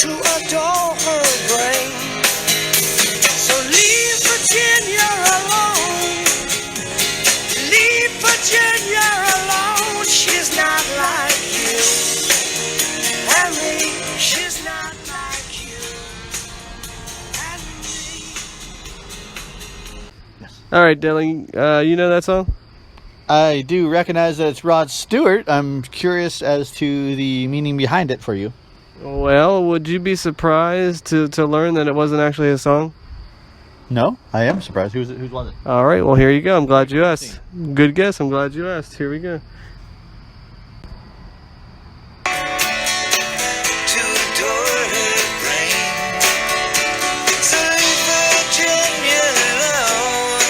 to adore her brain. So leave Virginia alone. Leave Virginia alone. She's not like you and me. She's not like you and me. All right, Dylan, you know that song? I do recognize that it's Rod Stewart. I'm curious as to the meaning behind it for you. Well, would you be surprised to learn that it wasn't actually his song? No, I am surprised. Who's was it? All right, well, here you go. I'm glad you asked. Good guess. I'm glad you asked. Here we go. To adore her brain. So leave Virginia alone.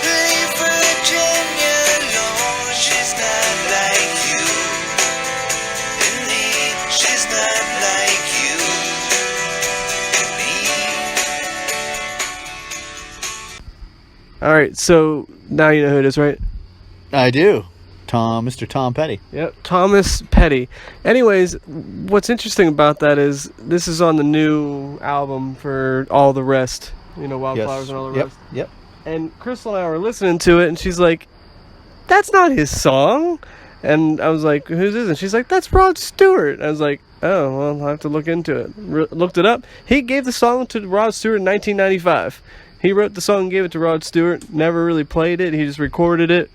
Leave Virginia alone. She's not like you and me. She's not like you and me. All right, so now you know who it is, right? I do. Mr. Tom Petty. Yep, Thomas Petty. Anyways, what's interesting about that is this is on the new album for All the Rest. You know, Wildflowers and All the Rest. Yep. And Crystal and I were listening to it, and she's like, "That's not his song." And I was like, "Who's this?" And she's like, "That's Rod Stewart." I was like, "Oh, well, I'll have to look into it." Looked it up. He gave the song to Rod Stewart in 1995. He wrote the song and gave it to Rod Stewart. Never really played it. He just recorded it,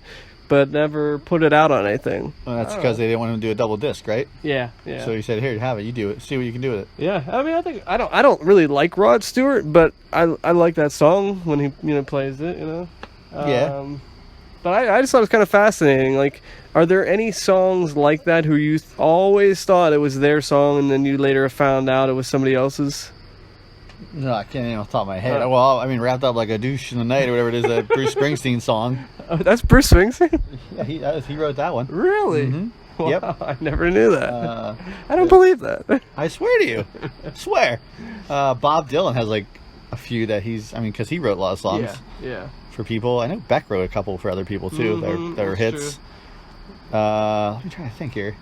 but never put it out on anything. Well, that's because they didn't want him to do a double disc, right? Yeah. So he said, "Here, have it. You do it. See what you can do with it." Yeah, I mean, I don't really like Rod Stewart, but I like that song when he plays it, Yeah. But I just thought it was kind of fascinating. Like, are there any songs like that who you always thought it was their song, and then you later found out it was somebody else's? No, I can't even off the top of my head. Well, I mean, Wrapped Up Like a Douche in the Night or whatever it is, that Bruce Springsteen song. Oh, that's Bruce Springsteen? Yeah, he wrote that one. Really? Mm-hmm. Wow, Yep. I never knew that. I don't believe that. I swear to you. Swear. Bob Dylan has like a few that because he wrote a lot of songs Yeah. for people. I know Beck wrote a couple for other people too. That are hits. Let me try to think here.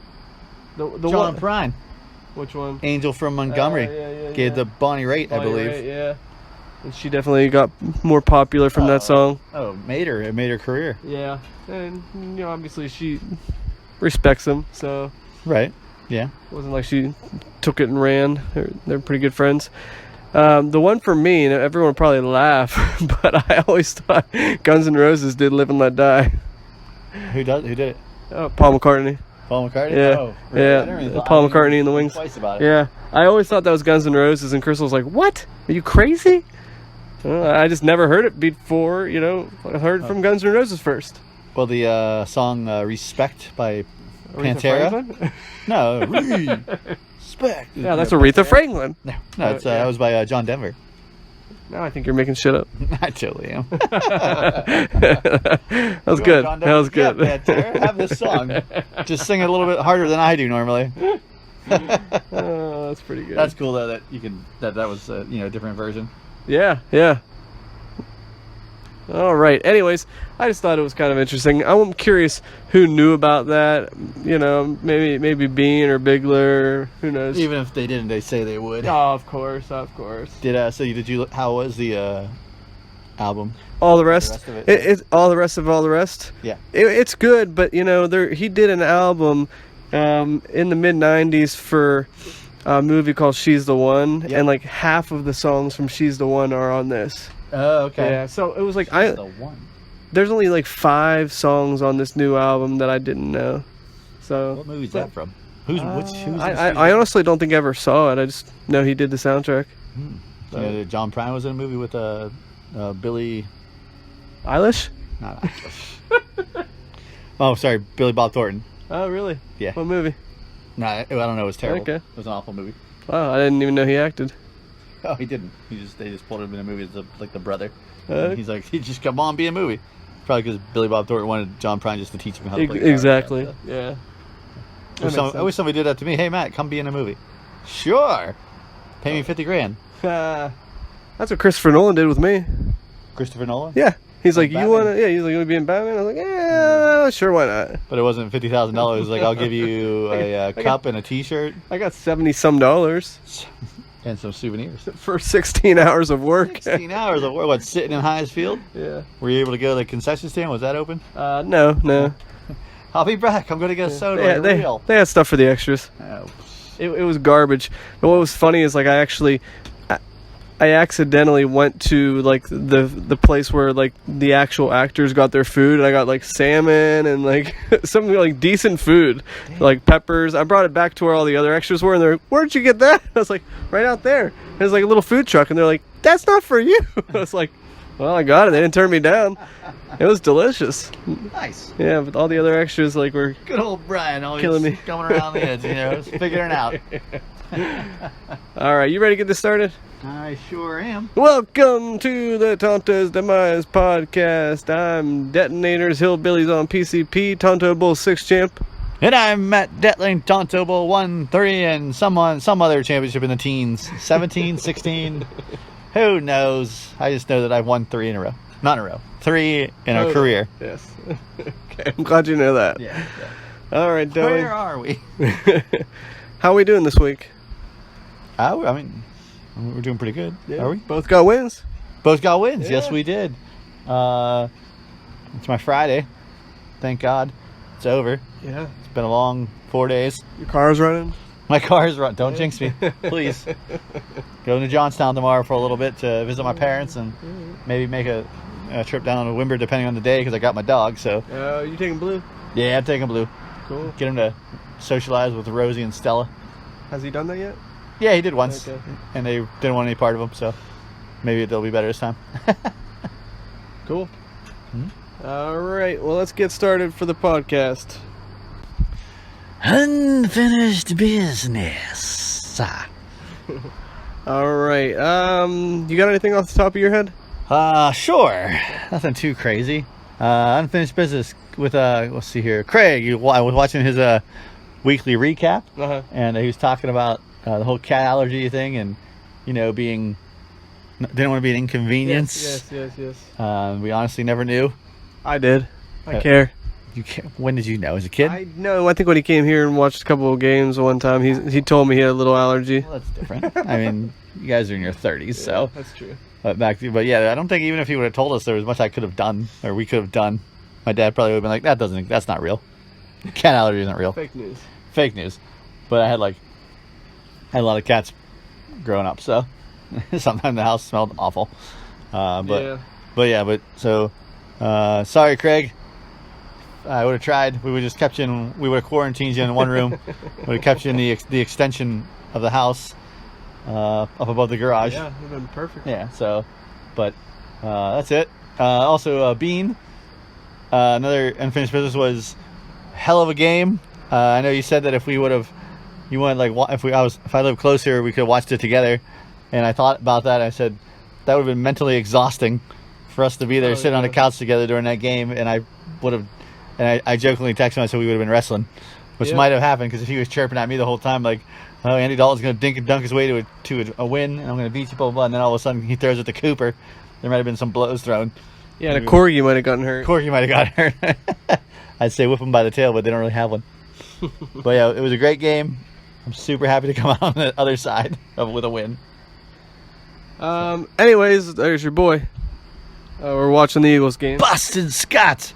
The John one, Prine. which one? Angel from Montgomery. Gave the Bonnie Raitt, I believe. Right, yeah. And she definitely got more popular from that song. Oh, it made her career. Yeah. And, obviously she respects him, so Right. Yeah. it wasn't like she took it and ran. They're pretty good friends. The one for me, and everyone would probably laugh, but I always thought Guns N' Roses did Live and Let Die. Who did it? Oh, Paul McCartney. Paul McCartney? Yeah. Oh, really? I didn't Yeah. Paul McCartney and the Wings. Twice about it. Yeah. I always thought that was Guns N' Roses, and Crystal was like, "What? Are you crazy?" I just never heard it before, I heard it from Guns N' Roses first. Well, the song Respect by Aretha Pantera. Franklin? No, Respect. Yeah, that's Aretha Franklin. No, that was by John Denver. Now I think you're making shit up. I totally am. That was good. That was good. Yeah, Pantera, have this song. Just sing it a little bit harder than I do normally. Oh, that's pretty good. That's cool though that you can that was a different version. Yeah. All right. Anyways, I just thought it was kind of interesting. I'm curious who knew about that. Maybe Bean or Bigler. Who knows? Even if they didn't, they say they would. Oh, of course. Did you? How was the album? All the rest. The rest of it. It's all the rest of all the rest. Yeah. It's good, but he did an album in the mid '90s for a movie called She's the One, and like half of the songs from She's the One are on this. Oh, okay. Yeah, so it was like She's the One. There's only like 5 songs on this new album that I didn't know. So What movie is that from? Who's I honestly don't think I ever saw it. I just know he did the soundtrack. that John Prine was in a movie with Billy. Eilish? Not Eilish. Oh, sorry, Billy Bob Thornton. Oh, really? Yeah. What movie? No, I don't know. It was terrible. Okay. It was an awful movie. Wow, I didn't even know he acted. Oh, he didn't. They just pulled him in a movie as like the brother. Uh, He's like, he just come on, be a movie. Probably because Billy Bob Thornton wanted John Prine just to teach him how to play guitar. Exactly. So. Yeah. I wish somebody did that to me. Hey, Matt, come be in a movie. Sure. Pay me $50,000. That's what Christopher Nolan did with me. Christopher Nolan? Yeah. He's like, Batman? you want to? Yeah, he's like, you want to be in Batman? I was like, yeah, sure, why not? But it wasn't $50,000. Like, I'll give you a cup and a T-shirt I got $70-some and some souvenirs. for 16 hours of work. 16 hours of work. What, sitting in Heinz Field? Yeah. Were you able to go to the concession stand? Was that open? No. I'll be back. I'm going to get a soda. Yeah, on they real. had stuff for the extras. Oh. It was garbage. But what was funny is like I accidentally went to like the place where like the actual actors got their food, and I got like salmon and like something like decent food, like peppers. I brought it back to where all the other extras were, and they're like, "Where'd you get that?" I was like, "Right out there." There's like a little food truck, and they're like, "That's not for you." I was like, "Well, I got it. They didn't turn me down. It was delicious." Nice. Yeah, but all the other extras like were Good old Brian always Killing me. coming around the edge, just figuring it out. All right. You ready to get this started? I sure am. Welcome to the Tonto's Demise podcast. I'm Detonators Hillbillies on PCP, Tonto Bull 6 champ. And I'm Matt Detling, Tonto Bowl 1-3, and some other championship in the teens. 17, 16. Who knows? I just know that I've won 3 in a row. Not in a row. 3 in a career. Yes. Okay, I'm glad you know that. Yeah. All right, Where Dylan. are we? How are we doing this week? I mean, we're doing pretty good. Are we? Both got wins. Both got wins. Yes, Yeah. we did. It's my Friday. Thank God. It's over. Yeah. It's been a long 4 days. Your car's running? My car's run. Don't jinx me, please. Going to Johnstown tomorrow for a little bit to visit my parents and maybe make a trip down to Wimber depending on the day because I got my dog. So You taking Blue? yeah, I'm taking Blue. Cool. Get him to socialize with Rosie and Stella. Has he done that yet? Yeah, he did once, Okay. and they didn't want any part of him. So maybe it'll be better this time. Cool. Hmm? All right. Well, let's get started for the podcast. Unfinished business. All right. You got anything off the top of your head? Sure. Nothing too crazy. Unfinished business with let's see here. Craig, I was watching his weekly recap, Uh-huh. and he was talking about the whole cat allergy thing, and didn't want to be an inconvenience. Yes. We honestly never knew. I did. I Uh, care. When did you know? As a kid? I know. I think when he came here and watched a couple of games one time, he told me he had a little allergy. Well, that's different. I mean, you guys are in your 30s, so. that's true. But yeah, I don't think even if he would have told us there was much I could have done or we could have done, my dad probably would have been like, that's not real. Cat allergy isn't real. Fake news. Fake news. But I had a lot of cats growing up, so sometimes the house smelled awful. But sorry, Craig. I would have tried. We would just kept you in. We would have quarantined you in one room. We would have kept you in the extension of the house, up above the garage. Yeah, would have been perfect. Yeah. So, but that's it. Also, Bean. Another unfinished business was hell of a game. I know you said that if we would have, you wanted if I lived closer, we could have watched it together. And I thought about that. I said that would have been mentally exhausting for us to be there sitting on the couch together during that game. And I would have. And I jokingly texted him, I said we would have been wrestling, which might have happened because if he was chirping at me the whole time, like, oh, Andy Dalton's going to dink and dunk his way to a win, and I'm going to beat you, blah, blah, blah. And then all of a sudden he throws it to Cooper. There might have been some blows thrown. Yeah, and a corgi might have gotten hurt. Corky might have got hurt. I'd say whip him by the tail, but they don't really have one. But yeah, it was a great game. I'm super happy to come out on the other side with a win. Anyways, there's your boy. We're watching the Eagles game. Boston Scott!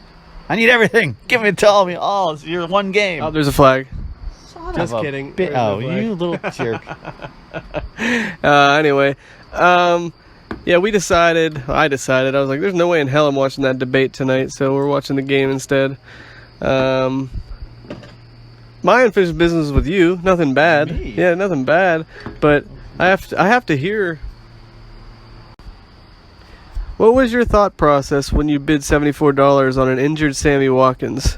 I need everything. Give me all me all. It's your one game. Oh, there's a flag. Son Just of a kidding. Bit, There's no oh, flag. you little jerk. Anyway, yeah, I decided, I was like, there's no way in hell I'm watching that debate tonight, so we're watching the game instead. My unfinished business with you, nothing bad. Me? Yeah, nothing bad, but I have to hear. What was your thought process when you bid $74 on an injured Sammy Watkins?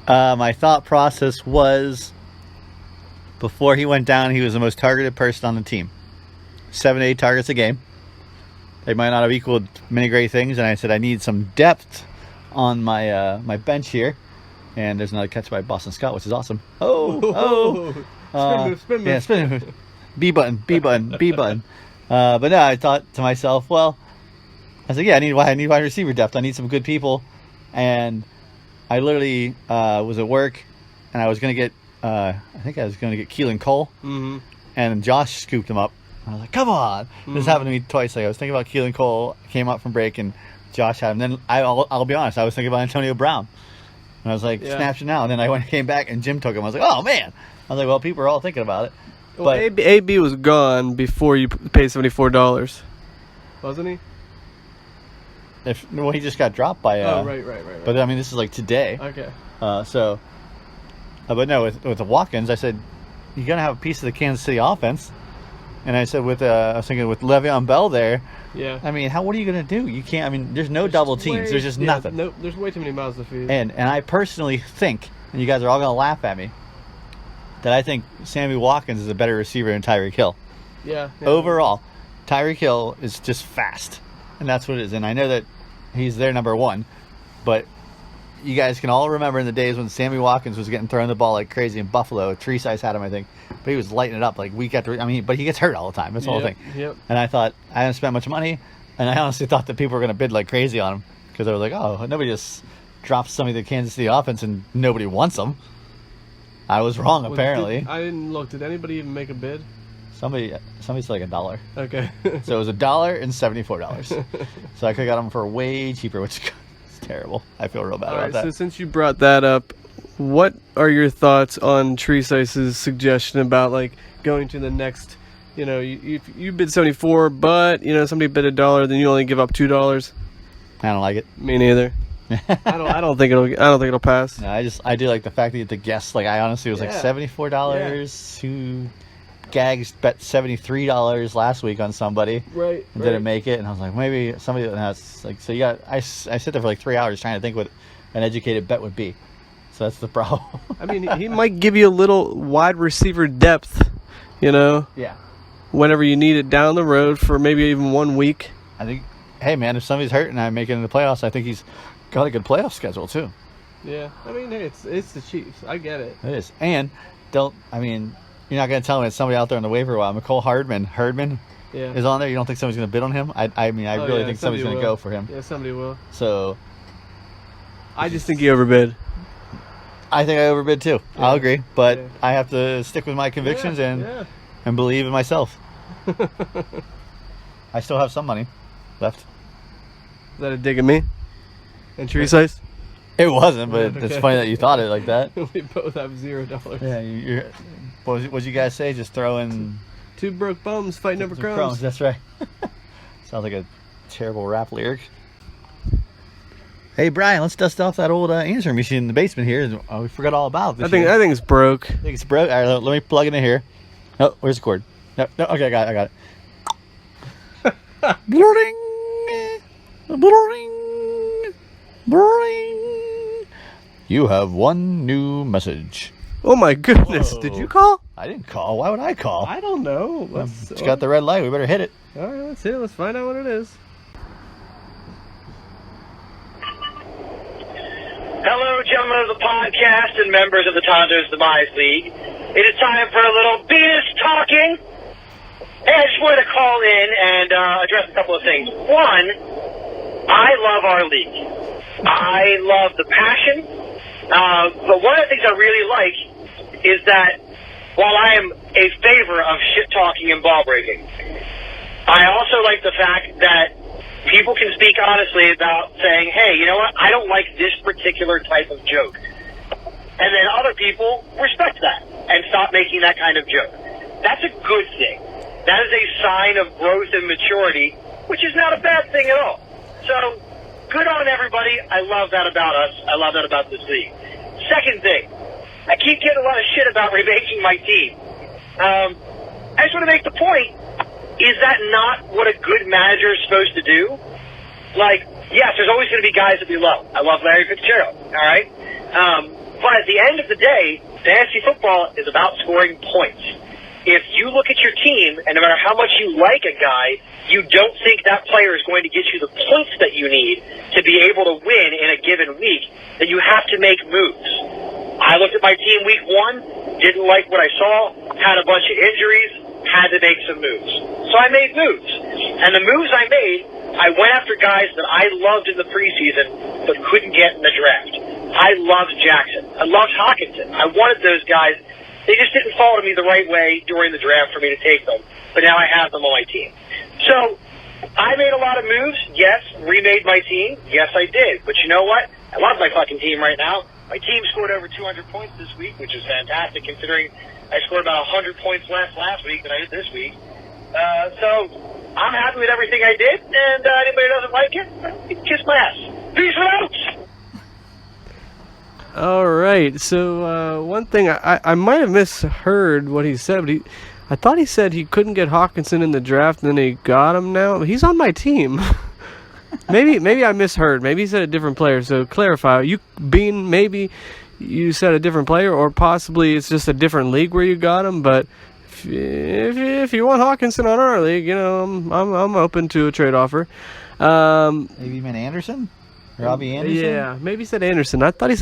My thought process was, before he went down, he was the most targeted person on the team. 7 to 8 targets a game. They might not have equaled many great things, and I said I need some depth on my my bench here. And there's another catch by Boston Scott, which is awesome. Spin move. Yeah, spin move. B button. But no, I thought to myself, well, I was like, yeah, I need wide receiver depth. I need some good people. And I literally was at work, and I was going to get, I think I was going to get Keelan Cole. Mm-hmm. And Josh scooped him up. I was like, come on. This happened to me twice. Like, I was thinking about Keelan Cole, came up from break, and Josh had him. Then I'll be honest, I was thinking about Antonio Brown. And I was like, snap you now. And then I came back, and Jim took him. I was like, oh, man. I was like, well, people are all thinking about it. Well, but AB was gone before you paid $74, wasn't he? He just got dropped by. Right. But I mean, this is like today. Okay. But no, with the Watkins, I said you're gonna have a piece of the Kansas City offense, and I said I was thinking with Le'Veon Bell there. Yeah. I mean, what are you gonna do? You can't. I mean, there's no double teams. There's just nothing. No, there's way too many mouths to feed. And I personally think, and you guys are all gonna laugh at me, that I think Sammy Watkins is a better receiver than Tyreek Hill. Yeah. Overall, Tyreek Hill is just fast, and that's what it is. And I know that he's their number one, but you guys can all remember in the days when Sammy Watkins was getting thrown the ball like crazy in Buffalo. Tree Size had him, I think, but he was lighting it up like week after week. I mean, but he gets hurt all the time. That's the whole thing. Yep. And I thought I hadn't spent much money, and I honestly thought that people were going to bid like crazy on him because I was like, oh, nobody just drops somebody to the Kansas City offense and nobody wants them. I was wrong, apparently. I didn't look. Did anybody even make a bid? Somebody said like $1. Okay. So it was $1 and $74. So I could have got them for way cheaper, which is terrible. I feel real bad about that. So since you brought that up, what are your thoughts on Tree Size's suggestion about like going to the next? You know, you bid 74, but somebody bid $1, then you only give up $2. I don't like it. Me neither. I don't think it'll pass. No, I do like the fact that you have to guess. Like I honestly was like $74. Two gags bet $73 last week on somebody. Right. And didn't make it, and I was like, maybe somebody. And I was like, so you got. I sit there for like 3 hours trying to think what an educated bet would be. So that's the problem. I mean, he might give you a little wide receiver depth. Yeah. Whenever you need it down the road for maybe even 1 week. I think. Hey man, if somebody's hurt and I make it in the playoffs, I think he's got a good playoff schedule too. Yeah, I mean, hey, it's the Chiefs. I get it. It is, and you're not going to tell me it's somebody out there on the waiver wire. McCole Hardman is on there. You don't think somebody's going to bid on him? I really think somebody's going to go for him. Yeah, somebody will. So, I just think you overbid. I think I overbid too. Yeah. I'll agree, but I have to stick with my convictions and believe in myself. I still have some money left. Is that a dig at me? And Tree Size? It wasn't, but it's funny that you thought it like that. We both have $0. Yeah, what'd you guys say? Just throw in... Two broke bums fighting over crumbs. That's right. Sounds like a terrible rap lyric. Hey, Brian, let's dust off that old answering machine in the basement here. We forgot all about this. I think it's broke. I think it's broke. All right, let me plug it in here. Oh, where's the cord? No, okay, I got it. Blurring. You have one new message. Oh my goodness! Whoa. Did you call? I didn't call. Why would I call? I don't know. It's got the red light. We better hit it. All right, let's hit it. Let's find out what it is. Hello, gentlemen of the podcast and members of the Tonto's Demise League. It is time for a little Venus talking. Hey, I just wanted to call in and address a couple of things. One, I love our league. I love the passion. But one of the things I really like is that while I am a favor of shit talking and ball breaking, I also like the fact that people can speak honestly about saying, hey, you know what, I don't like this particular type of joke. And then other people respect that and stop making that kind of joke. That's a good thing. That is a sign of growth and maturity, which is not a bad thing at all. So, good on everybody. I love that about us. I love that about this league. Second thing, I keep getting a lot of shit about remaking my team. I just want to make the point, is that not what a good manager is supposed to do? Like, yes, there's always going to be guys that we love. I love Larry Fitzgerald, all right? But at the end of the day, fantasy football is about scoring points. If you look at your team, and no matter how much you like a guy, you don't think that player is going to get you the points that you need to be able to win in a given week, then you have to make moves. I looked at my team week 1, didn't like what I saw, had a bunch of injuries, had to make some moves. So I made moves. And the moves I made I went after guys that I loved in the preseason but couldn't get in the draft. I loved Jackson. I loved Hawkinson. I wanted those guys. They just didn't fall to me the right way during the draft for me to take them. But now I have them on my team. So I made a lot of moves. Yes. Remade my team. Yes, I did. But you know what? I love my fucking team right now. My team scored over 200 points this week, which is fantastic considering I scored about 100 points less last week than I did this week. So I'm happy with everything I did, and anybody who doesn't like it, you can kiss my ass. Peace out! All right. So one thing I might have misheard what he said, but I thought he said he couldn't get Hawkinson in the draft, and then he got him now. He's on my team. maybe I misheard. Maybe he said a different player. So clarify. Bean, maybe you said a different player, or possibly it's just a different league where you got him. But if you want Hawkinson on our league, I'm open to a trade offer. Maybe you meant Anderson? Robbie Anderson? Yeah, maybe he said Anderson. I thought he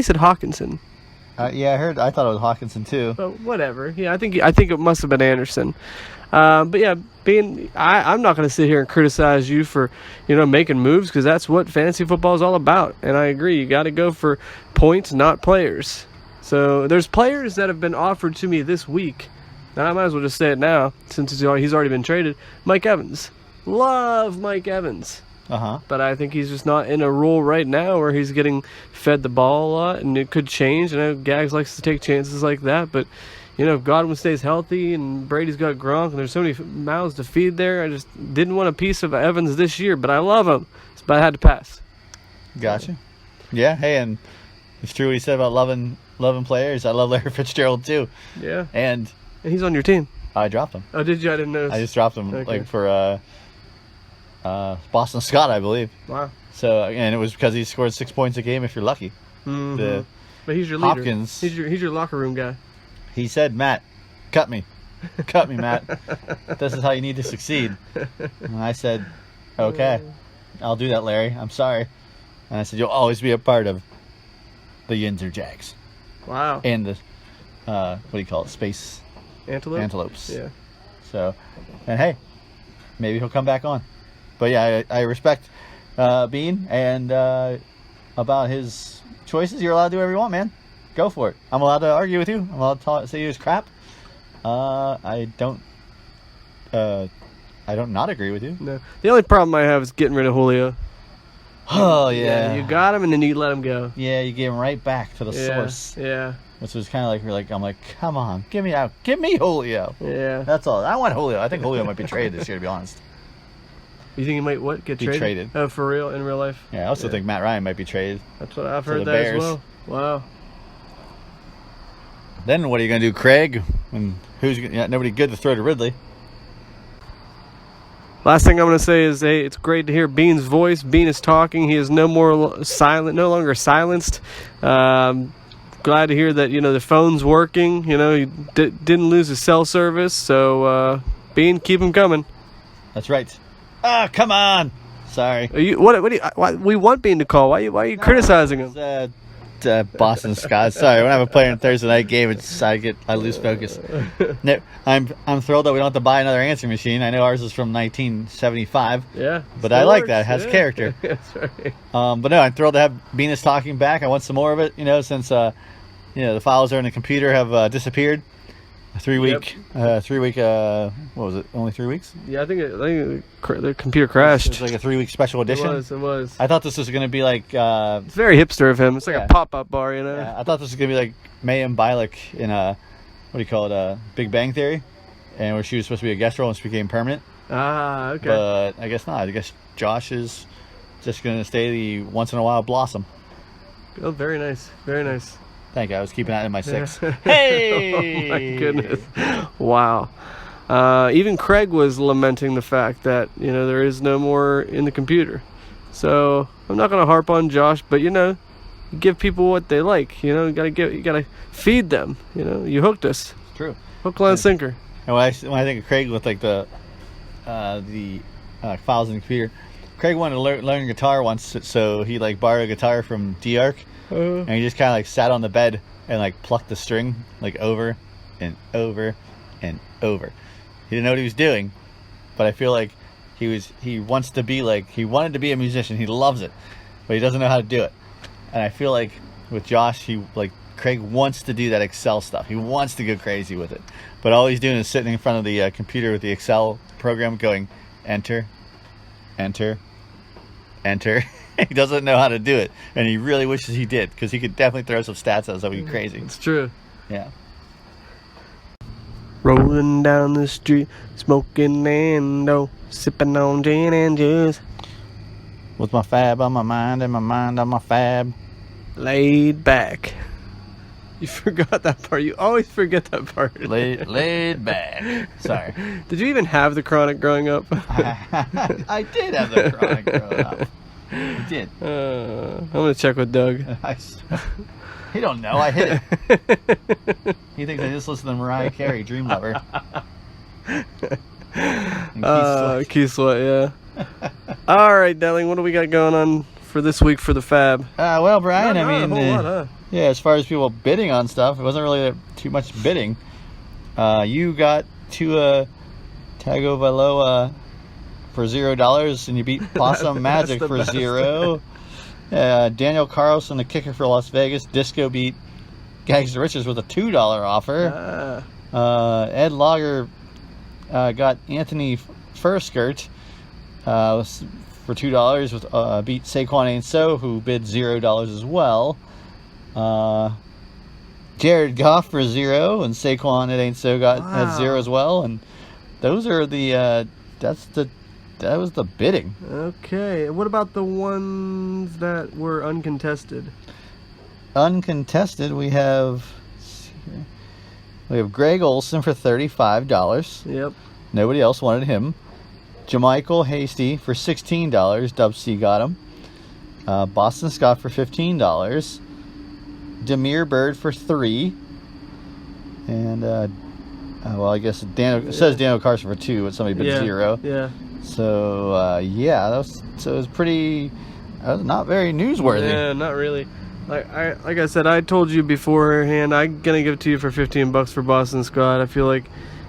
said Hawkinson. Yeah, I thought it was Hawkinson too. But whatever. Yeah, I think it must have been Anderson. But yeah, I'm not going to sit here and criticize you for making moves, because that's what fantasy football is all about. And I agree, you got to go for points, not players. So there's players that have been offered to me this week. And I might as well just say it now, since he's already been traded. Mike Evans. Love Mike Evans. But I think he's just not in a role right now where he's getting fed the ball a lot, and it could change. I know Gags likes to take chances like that, but if Godwin stays healthy and Brady's got Gronk and there's so many mouths to feed there, I just didn't want a piece of Evans this year, but I love him. But I had to pass. Gotcha. Yeah, hey, and it's true what he said about loving players. I love Larry Fitzgerald too. Yeah. And he's on your team. I dropped him. Oh, did you? I didn't notice. I just dropped him for Boston Scott, I believe. Wow. So, and it was because he scored 6 points a game if you're lucky. Mm-hmm. But he's your leader. Hopkins. He's your locker room guy. He said, Matt, cut me. Cut me, Matt. This is how you need to succeed. And I said, okay, I'll do that, Larry. I'm sorry. And I said, you'll always be a part of the Yinzer Jags. Wow. And the, what do you call it? Space Antelopes. Yeah. So, and hey, maybe he'll come back on. But yeah, I respect Bean, and about his choices. You're allowed to do whatever you want, man. Go for it. I'm allowed to argue with you. I'm allowed to say you're crap. I don't not agree with you. No. The only problem I have is getting rid of Julio. Oh yeah. You got him and then you let him go. Yeah, you gave him right back to the source. Yeah. Which was kind of like I'm like, come on, give me Julio. Yeah. That's all. I want Julio. I think Julio might be traded this year, to be honest. You think he might get traded? Oh, for real, in real life? Yeah, I also think Matt Ryan might be traded. That's what I've heard the that Bears. as well. Wow. Then what are you gonna do, Craig? When nobody good to throw to Ridley. Last thing I'm going to say is, hey, it's great to hear Bean's voice. Bean is talking. He is no longer silenced. Glad to hear that, the phone's working. He didn't lose his cell service. So, Bean, keep him coming. That's right. Ah, come on. Sorry. We want Bean to call. Why are you criticizing him? Boston Scott. Sorry, when I have a player in a Thursday night game, I lose focus. No, I'm thrilled that we don't have to buy another answering machine. I know ours is from 1975. Yeah, but I like that. It has character. That's right. But no, I'm thrilled to have Venus talking back. I want some more of it. Since the files are in the computer have disappeared. A 3 week. What was it? Only 3 weeks? Yeah, I think the computer crashed. It's like a 3 week special edition. It was. I thought this was going to be like. It's very hipster of him. It's like a pop up bar, Yeah, I thought this was going to be like Mayim Bialik in what do you call it? Big Bang Theory, and where she was supposed to be a guest role and she became permanent. Ah, okay. But I guess not. I guess Josh is just going to stay the once in a while blossom. Oh, very nice. Very nice. Thank you. I was keeping that in my 6. Hey! Oh my goodness. Wow. Even Craig was lamenting the fact that, there is no more in the computer. So I'm not going to harp on Josh, but you give people what they like. You gotta feed them. You hooked us. It's true. Hook, line, sinker. And when I think of Craig with like the files in the computer, Craig wanted to learn guitar once, so he borrowed a guitar from D-Arc. And he just kind of sat on the bed and plucked the string over and over and over. He didn't know what he was doing, but I feel like he wanted to be a musician. He loves it, but he doesn't know how to do it. And I feel like with Josh, Craig wants to do that Excel stuff. He wants to go crazy with it, but all he's doing is sitting in front of the computer with the Excel program, going enter, enter, enter. He doesn't know how to do it, and he really wishes he did, because he could definitely throw some stats out that would be crazy. It's true. Yeah. Rolling down the street, smoking Nando, sipping on gin and juice. With my fab on my mind and my mind on my fab. Laid back. You forgot that part. You always forget that part. Laid back. Sorry. Did you even have the Chronic growing up? I did have the Chronic growing up. I did. I'm going to check with Doug. He don't know. I hit it. He thinks I just listen to Mariah Carey, Dream Lover. Keith Sweat, yeah. All right, Delling, what do we got going on for this week for the Fab? Well, Brian, Not a whole lot, huh? Yeah, as far as people bidding on stuff, it wasn't really too much bidding. You got to Tagovailoa for $0, and you beat Possum Magic for best. $0. Daniel Carlson, the kicker for Las Vegas, Disco beat Gags the Riches with a $2 offer. Ed Lager got Anthony Furskirt for $2 with beat Saquon Ain't So, who bid $0 as well. Jared Goff for $0, and Saquon It Ain't So had $0 as well. And those are the that was the bidding. Okay, what about the ones that were uncontested? Uncontested, we have Greg Olson for $35. Yep. Nobody else wanted him. Jamichael Hasty for $16. Dub C got him. Boston Scott for $15. Demir Bird for $3. And I guess it says Daniel Carson for $2, but somebody bid $0. Yeah. So it was pretty not very newsworthy. Yeah, not really. Like I said, I told you beforehand, I'm gonna give it to you for $15 for Boston Scott. I feel like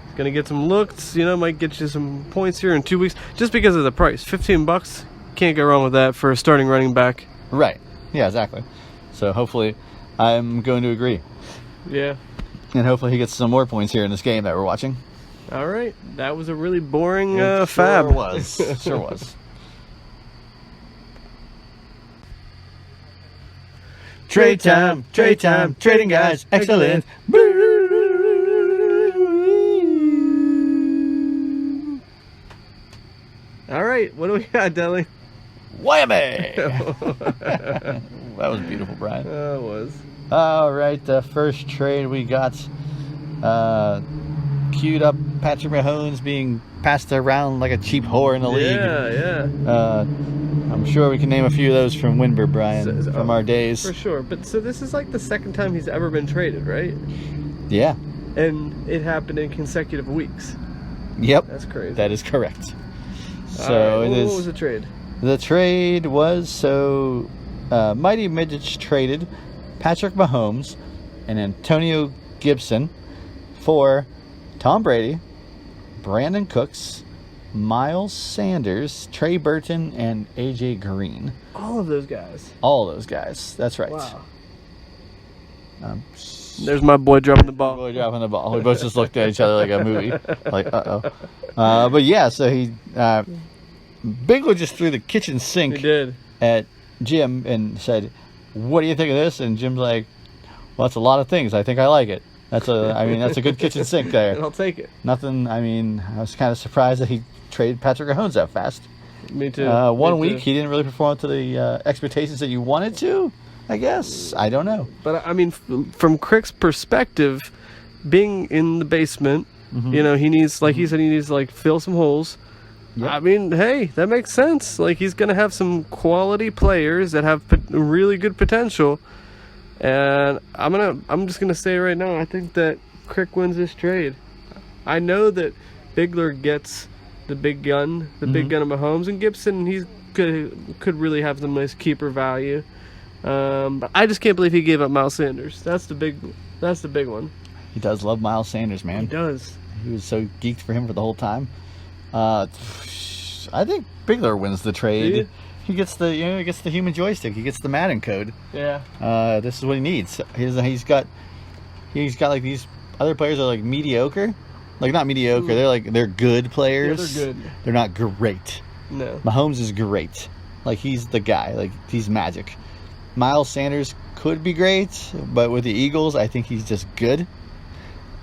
it's gonna get some looks, might get you some points here in 2 weeks, just because of the price. $15, can't go wrong with that for a starting running back. Right. Yeah, exactly. So hopefully, I'm going to agree. Yeah. And hopefully he gets some more points here in this game that we're watching. All right, that was a really boring It Fab. Sure was. Sure was. Trade time, trading guys, excellent. All right, what do we got, Deli? Whammy! That was beautiful, Brian. It was. All right, the first trade we got queued up Patrick Mahomes being passed around like a cheap whore in the league. Yeah. I'm sure we can name a few of those from Winber, Brian, from our days. For sure. But so this is like the second time he's ever been traded, right? Yeah. And it happened in consecutive weeks. Yep. That's crazy. That is correct. So right, what was the trade? The trade was Mighty Midgets traded Patrick Mahomes and Antonio Gibson for Tom Brady, Brandon Cooks, Miles Sanders, Trey Burton, and AJ Green. All of those guys. All those guys. That's right. Wow. There's my boy dropping the ball. Boy dropping the ball. We both just looked at each other like a movie. Like, uh-oh. But yeah, so Bigler just threw the kitchen sink at Jim and said, "What do you think of this?" And Jim's like, "Well, that's a lot of things. I think I like it. That's a good kitchen sink there." I'll take it. Nothing. I was kind of surprised that he traded Patrick Mahomes that fast. Me too. One week he didn't really perform to the expectations that you wanted to. I guess. I don't know. But I mean, from Crick's perspective, being in the basement, he needs, like he said, he needs to like fill some holes. Yep. I mean, hey, that makes sense. Like, he's going to have some quality players that have really good potential. And I'm just going to say right now, I think that Crick wins this trade. I know that Bigler gets the big gun, big gun of Mahomes, and Gibson, he could really have some nice keeper value. But I just can't believe he gave up Miles Sanders. That's the big one. He does love Miles Sanders, man. He does. He was so geeked for him for the whole time. I think Bigler wins the Do trade. you? He gets the human joystick. He gets the Madden code. Yeah. This is what he needs. He's got like these other players are like mediocre, like not mediocre. They're good players. Yeah, they're good. They're not great. No. Mahomes is great. Like he's the guy. Like he's magic. Miles Sanders could be great, but with the Eagles, I think he's just good.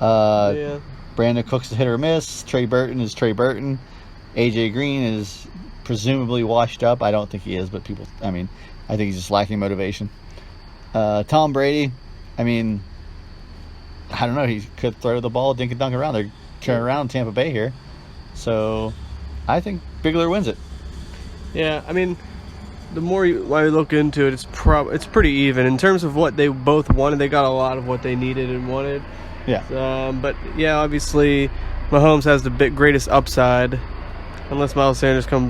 Yeah. Brandon Cooks is hit or miss. Trey Burton is Trey Burton. AJ Green is presumably washed up. I don't think he is, but I think he's just lacking motivation. Tom Brady, I don't know. He could throw the ball, dink and dunk around. They're carrying around Tampa Bay here. So I think Bigler wins it. Yeah, the more I look into it, it's pretty even in terms of what they both wanted. They got a lot of what they needed and wanted. Yeah. But yeah, obviously, Mahomes has the greatest upside, unless Miles Sanders comes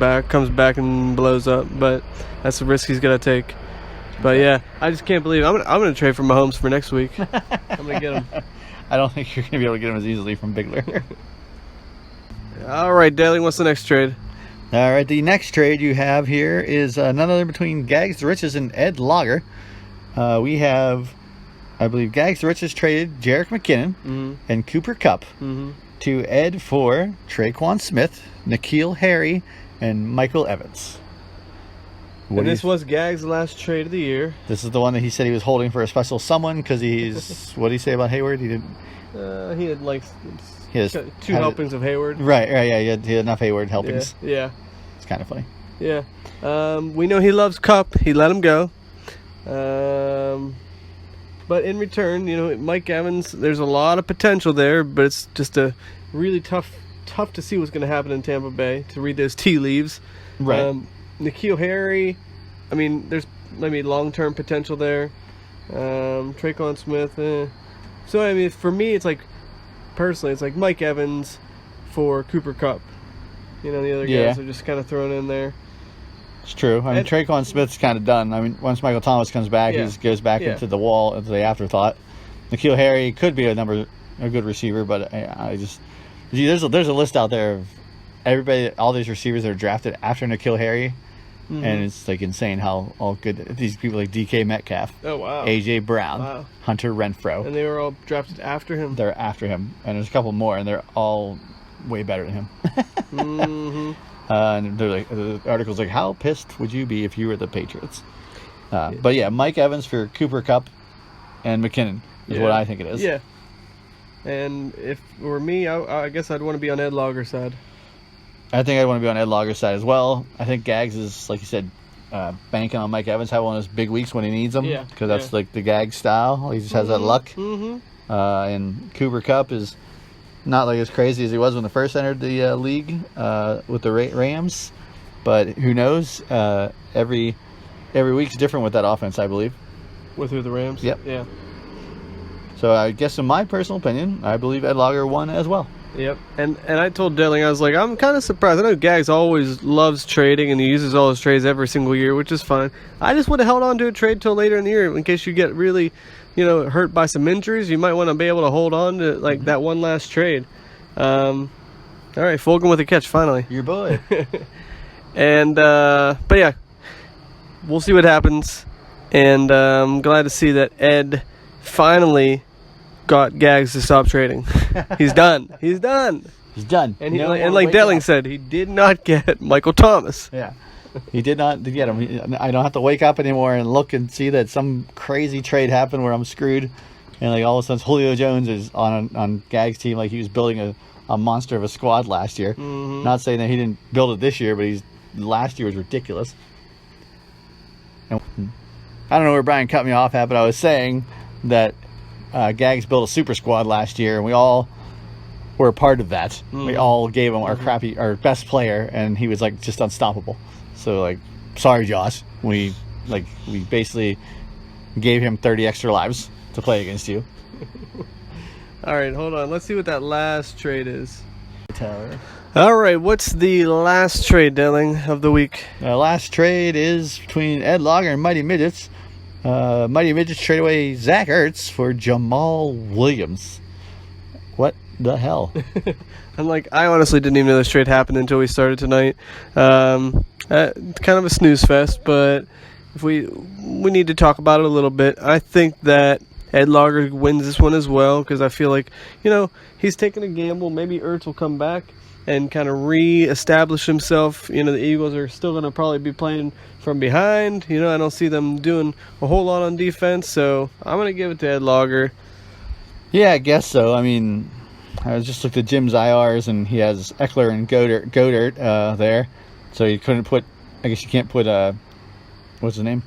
back and blows up. But that's the risk he's gonna take. But yeah, I just can't believe I'm gonna trade for Mahomes for next week. I'm gonna get him. I don't think you're gonna be able to get him as easily from Bigler. All right, Daly, what's the next trade? All right, the next trade you have here is none other between Gags the Riches and Ed Lager. We have, I believe, Gags the Riches traded Jerick McKinnon and Cooper Kupp to Ed for Traquan Smith, N'Keal Harry, and Michael Evans. And this was Gags' last trade of the year. This is the one that he said he was holding for a special someone because he's. What did he say about Hayward? He didn't. He had He has two helpings of Hayward. Right. Yeah. He had enough Hayward helpings. Yeah. It's kind of funny. Yeah. We know he loves Kupp. He let him go. But in return, Mike Evans, there's a lot of potential there, but it's just a really tough to see what's going to happen in Tampa Bay, to read those tea leaves. Right. N'Keal Harry, there's maybe long-term potential there. Traquan Smith, So, for me, personally, it's like Mike Evans for Cooper Kupp. The other guys are just kind of thrown in there. It's true. Traquan Smith's kind of done. Once Michael Thomas comes back, he just goes back into the wall, into the afterthought. N'Keal Harry could be a good receiver, but there's a list out there of everybody, all these receivers that are drafted after N'Keal Harry, and it's insane how all good these people like DK Metcalf, Oh wow, AJ Brown, Hunter Renfrow, and they were all drafted after him. They're after him, and there's a couple more, and they're all way better than him. And they're the article's like, how pissed would you be if you were the Patriots? But yeah, Mike Evans for Cooper Kupp and McKinnon is what I think it is. Yeah. And if it were me, I guess I'd want to be on Ed Lager's side. I think I'd want to be on Ed Lager's side as well. I think Gags is, like you said, banking on Mike Evans having one of those big weeks when he needs them. Yeah. Because that's like the Gags style. He just has that luck. And Cooper Kupp is not as crazy as he was when he first entered the league with the Rams. But who knows? Every week's different with that offense, I believe. With the Rams? Yep. Yeah. So I guess in my personal opinion, I believe Ed Lager won as well. Yep. And I told Delling, I was like, I'm kind of surprised. I know Gags always loves trading and he uses all his trades every single year, which is fine. I just would have held on to a trade till later in the year in case you get really, hurt by some injuries. You might want to be able to hold on to that one last trade. All right, Fulgham with a catch finally. Your boy. And but yeah, we'll see what happens. And I'm glad to see that Ed finally got Gags to stop trading. He's done. He's done. He's done. And like Delling said, he did not get Michael Thomas. Yeah. He did not get him. I don't have to wake up anymore and look and see that some crazy trade happened where I'm screwed. And all of a sudden Julio Jones is on Gags' team like he was building a monster of a squad last year. Not saying that he didn't build it this year, but last year was ridiculous. And I don't know where Brian cut me off at, but I was saying that Gags built a super squad last year, and we all were a part of that. We all gave him our best player, and he was just unstoppable. So sorry, Josh. We basically gave him 30 extra lives to play against you. All right, hold on. Let's see what that last trade is. Tyler. All right, what's the last trade, Delling, of the week? The last trade is between Ed Lager and Mighty Midgets. Mighty Midgets trade away Zach Ertz for Jamal Williams. what the hell? I'm like, I honestly didn't even know this trade happened until we started tonight. Kind of a snooze fest, but if we need to talk about it a little bit. I think that Ed Lager wins this one as well, because I feel like, he's taking a gamble. Maybe Ertz will come back and kind of re-establish himself. The Eagles are still going to probably be playing from behind. I don't see them doing a whole lot on defense, so I'm going to give it to Ed Lager. Yeah, I guess so. I mean, I just looked at Jim's IRs, and he has Eckler and Goddard there, so you couldn't put. I guess you can't put what's his name?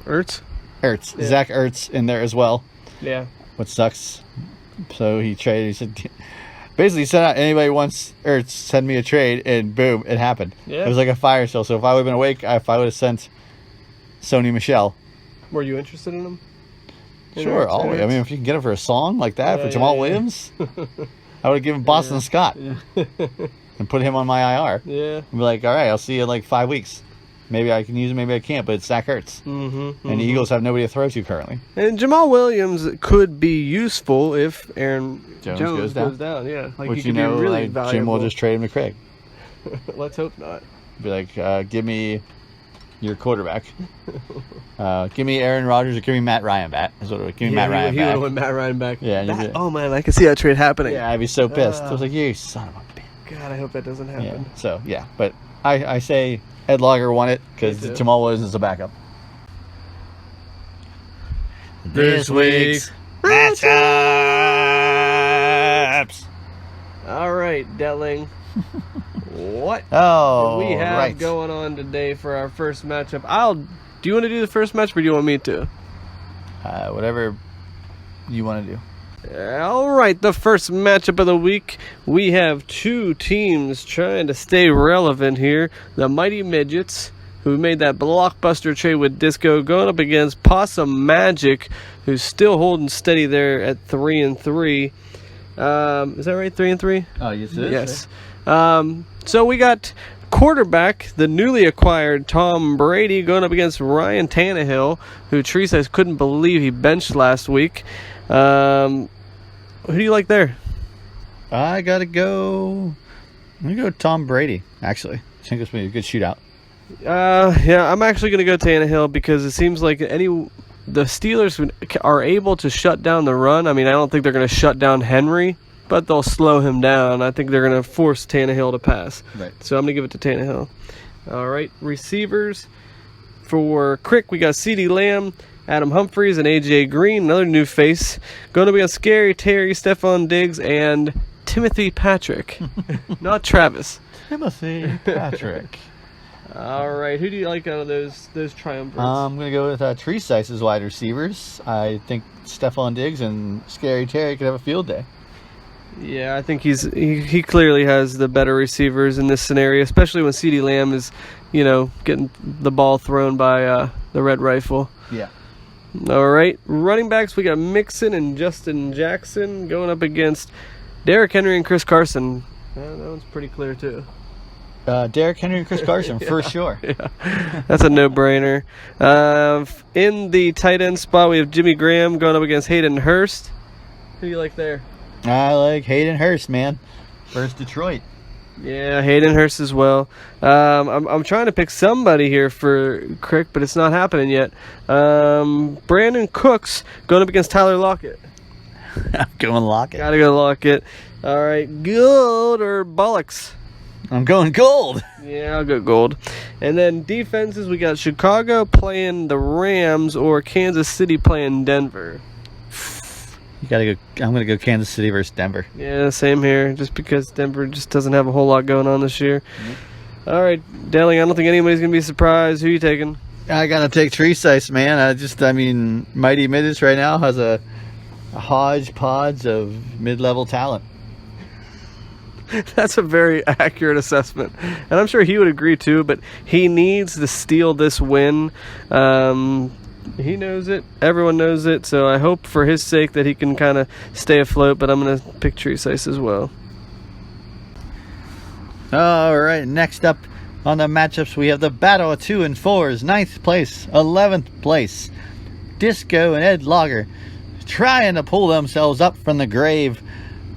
Ertz. Yeah. Zach Ertz in there as well. Yeah. Which sucks. So he traded. He said, basically sent out, anybody wants Ertz, send me a trade, and boom, it happened. Yeah. It was like a fire sale. So if I would have been awake, if I would have sent Sony Michel. Were you interested in him? Sure, always. I mean, if you can get him for a song like that for Jamal Williams, I would have given Boston Scott and put him on my IR. Yeah. And be like, all right, I'll see you in like 5 weeks. Maybe I can use it, maybe I can't, but it's Zach Ertz. And the Eagles have nobody to throw to currently. And Jamal Williams could be useful if Aaron Jones goes down. Yeah. Like, which, he could be really valuable. Jim will just trade him to Craig. Let's hope not. Be like, give me your quarterback. Give me Aaron Rodgers or give me Matt Ryan back. Give me Matt Ryan back. He would want Matt Ryan back. Yeah. Oh, man, I can see that trade happening. Yeah, I'd be so pissed. I was like, you son of a bitch. God, I hope that doesn't happen. Yeah. So, yeah. But I say Ed Lager won it because Jamal Williams is a backup. This week's matchups. All right, Delling. What do we have going on today for our first matchup? Do you want to do the first matchup, or do you want me to? Whatever you want to do. All right, the first matchup of the week. We have two teams trying to stay relevant here. The Mighty Midgets, who made that blockbuster trade with Disco, going up against Possum Magic, who's still holding steady there at 3-3. Is that right, 3-3? Oh, yes, it is. Yes. So we got quarterback, the newly acquired Tom Brady, going up against Ryan Tannehill, who Teresa couldn't believe he benched last week. Who do you like there? I'm going to go Tom Brady, actually. I think this will be a good shootout. Yeah, I'm actually going to go Tannehill because it seems like the Steelers are able to shut down the run. I mean, I don't think they're going to shut down Henry, but they'll slow him down. I think they're going to force Tannehill to pass. Right. So I'm going to give it to Tannehill. All right, receivers. For Crick, we got CeeDee Lamb, Adam Humphries, and A.J. Green, another new face. Going to be on Scary Terry, Stephon Diggs, and Timothy Patrick. Not Travis. Timothy Patrick. All right, who do you like out of those triumvirs? I'm going to go with Teresa as wide receivers. I think Stephon Diggs and Scary Terry could have a field day. Yeah, I think he clearly has the better receivers in this scenario, especially when CeeDee Lamb is, getting the ball thrown by the Red Rifle. Yeah. All right, running backs, we got Mixon and Justin Jackson going up against Derrick Henry and Chris Carson. That one's pretty clear, too. Derrick Henry and Chris Carson, for sure. Yeah, that's a no-brainer. In the tight end spot, we have Jimmy Graham going up against Hayden Hurst. Who do you like there? I like Hayden Hurst, man. First Detroit. Yeah, Hayden Hurst as well. I'm trying to pick somebody here for Crick, but it's not happening yet. Brandon Cooks going up against Tyler Lockett. I'm going Lockett. Gotta go Lockett. All right, gold or bollocks? I'm going gold. Yeah, I'll go gold. And then defenses, we got Chicago playing the Rams or Kansas City playing Denver. You gotta go. I'm gonna go Kansas City versus Denver. Yeah, same here. Just because Denver just doesn't have a whole lot going on this year. Mm-hmm. All right, Delling. I don't think anybody's gonna be surprised. Who are you taking? I gotta take Teresa, man. I mean, Mighty Midgets right now has a hodgepodge of mid-level talent. That's a very accurate assessment, and I'm sure he would agree too. But he needs to steal this win. He knows it. Everyone knows it. So I hope for his sake that he can kind of stay afloat. But I'm going to pick Teresa as well. All right. Next up on the matchups, we have the battle of 2 and 4s, 9th place, 11th place. Disco and Ed Lager trying to pull themselves up from the grave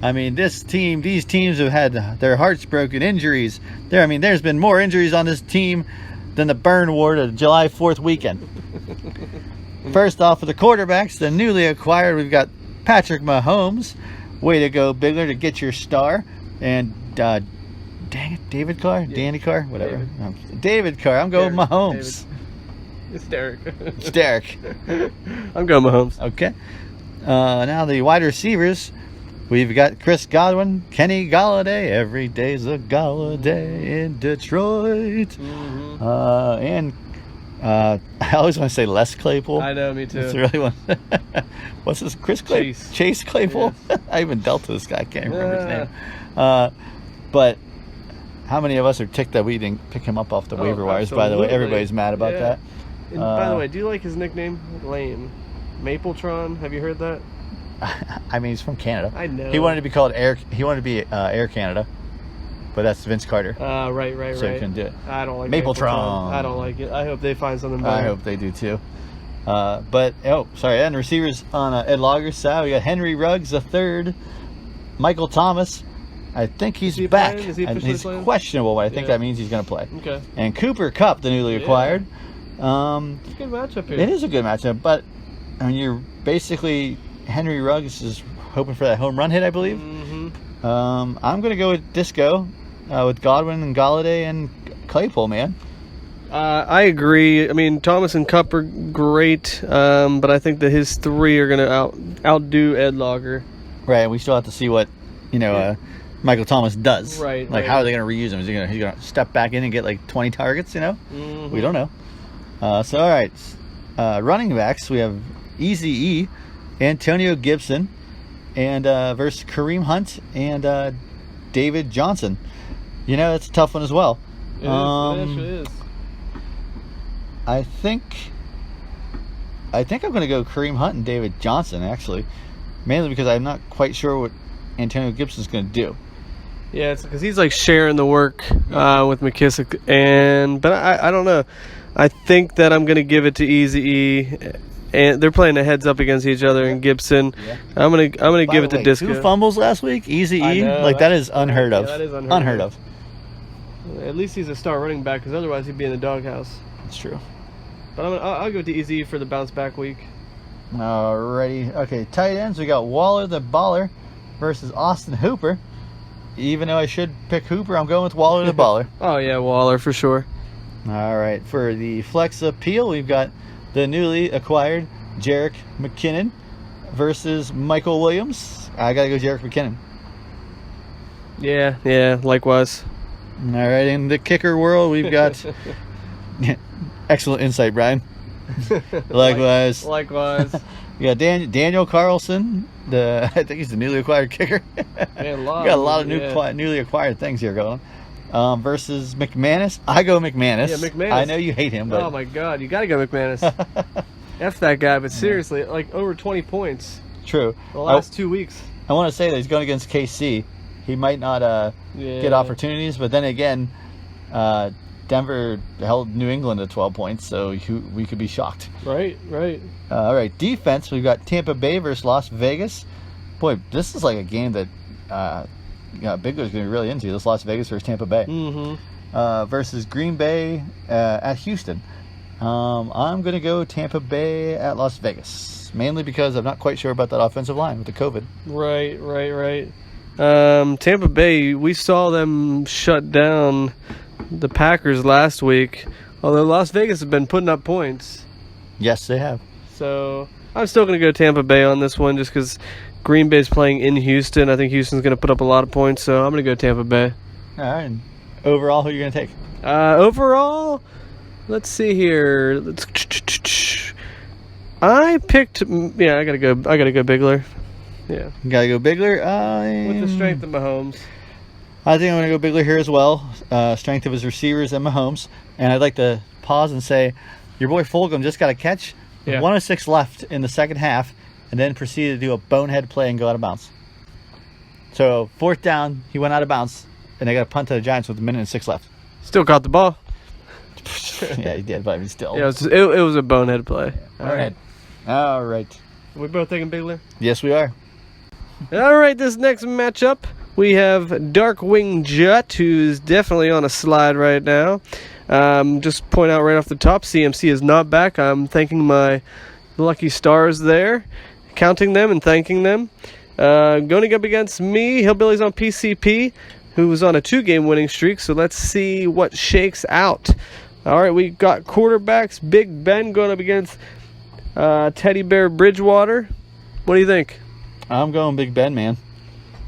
I mean, these teams have had their hearts broken, injuries. There's been more injuries on this team than the burn ward of July 4th weekend. First off, for the quarterbacks, the newly acquired, we've got Patrick Mahomes. Way to go, Bigler, to get your star. And, dang it, David Carr? Yeah. Danny Carr? Whatever. David Carr. I'm going with Mahomes. It's Derek. It's Derek. I'm going Mahomes. Okay. Now the wide receivers. We've got Chris Godwin, Kenny Galladay. Every day's a Galladay in Detroit. Mm-hmm. And I always want to say Les Claypool. I know, me too. It's really one. What's this? Chase Claypool? Yes. I even dealt to this guy. I can't remember his name. But how many of us are ticked that we didn't pick him up off the waiver wires? By the way, everybody's mad about that. And by the way, do you like his nickname? Lame. Mapletron. Have you heard that? He's from Canada. I know. He wanted to be called Air. He wanted to be Air Canada, but that's Vince Carter. Right. So he couldn't do it. I don't like Mapletron. I don't like it. I hope they find something better. I hope they do too. And receivers on Ed Logger's side, we got Henry Ruggs III, Michael Thomas. I think he's back. Playing? Is he officially he's playing? questionable, but I think that means he's going to play. Okay. And Cooper Kupp, the newly acquired. It's a good matchup here. It is a good matchup, but you're basically Henry Ruggs is hoping for that home run hit, I believe. Mm-hmm. I'm going to go with Disco, with Godwin and Galladay and Claypool, man. I agree. Thomas and Kupp are great, but I think that his three are going to outdo Ed Logger. Right, and we still have to see what Michael Thomas does. Right. How are they going to reuse him? Is he going to step back in and get 20 targets? Mm-hmm. We don't know. All right, running backs, we have Eazy-E, Antonio Gibson, and versus Kareem Hunt and David Johnson. That's a tough one as well. It actually is. I think I'm going to go Kareem Hunt and David Johnson, actually, mainly because I'm not quite sure what Antonio Gibson's going to do. Yeah, it's because he's sharing the work with McKissick, but I don't know. I think that I'm going to give it to Eazy-E, and they're playing a heads up against each other. And Gibson, I'm gonna give it to Disco. 2 fumbles last week, Eazy-E, that is unheard of. That is unheard of. At least he's a star running back, because otherwise he'd be in the doghouse. That's true. But I'll go to Eazy-E for the bounce back week. Alrighty. Okay, tight ends. We got Waller the Baller versus Austin Hooper. Even though I should pick Hooper, I'm going with Waller the Baller. Oh yeah, Waller for sure. All right, for the flex appeal, we've got the newly acquired Jerick McKinnon versus Michael Williams. I gotta go Jerick McKinnon. Yeah, likewise. All right, in the kicker world, we've got excellent insight, Brian. Likewise. We got Daniel Carlson. I think he's the newly acquired kicker. Man, we got a lot of newly acquired things here going. Versus McManus. I go McManus. Yeah, McManus. I know you hate him, but oh my God, you got to go McManus. F that guy, but seriously, over 20 points. True. The last 2 weeks. I want to say that he's going against KC. He might not get opportunities, but then again, Denver held New England at 12 points, so we could be shocked. Right. All right, defense. We've got Tampa Bay versus Las Vegas. Boy, this is like a game that Bigler's going to be really into. This Las Vegas versus Tampa Bay. Mm-hmm. Versus Green Bay at Houston. I'm going to go Tampa Bay at Las Vegas, mainly because I'm not quite sure about that offensive line with the COVID. Right. Tampa Bay, we saw them shut down the Packers last week, although Las Vegas has been putting up points. Yes, they have. So I'm still going to go Tampa Bay on this one just because Green Bay's playing in Houston. I think Houston's going to put up a lot of points, so I'm going to go Tampa Bay. All right. And overall, who are you going to take? Overall, let's see here. I picked. Yeah, I gotta go Bigler. Yeah, Gotta go Bigler. with the strength of Mahomes. I think I'm gonna go Bigler here as well. Strength of his receivers and Mahomes. And I'd like to pause and say, your boy Fulgham just got a catch. Yeah. 1 of 6 left in the second half, and then proceeded to do a bonehead play and go out of bounds. So 4th down, he went out of bounds, and they got a punt to the Giants with 1:06 left. Still caught the ball. Yeah, he did, but I mean, still. Yeah, it was a bonehead play. All right. We both taking Bigler? Yes, we are. All right, this next matchup, we have Darkwing Jut, who's definitely on a slide right now. Just point out right off the top, CMC is not back. I'm thanking my lucky stars there, counting them and thanking them. Going up against me, Hillbilly's on PCP, who was on a 2-game winning streak, so let's see what shakes out. All right, we got quarterbacks, Big Ben going up against Teddy Bear Bridgewater. What do you think? I'm going Big Ben, man.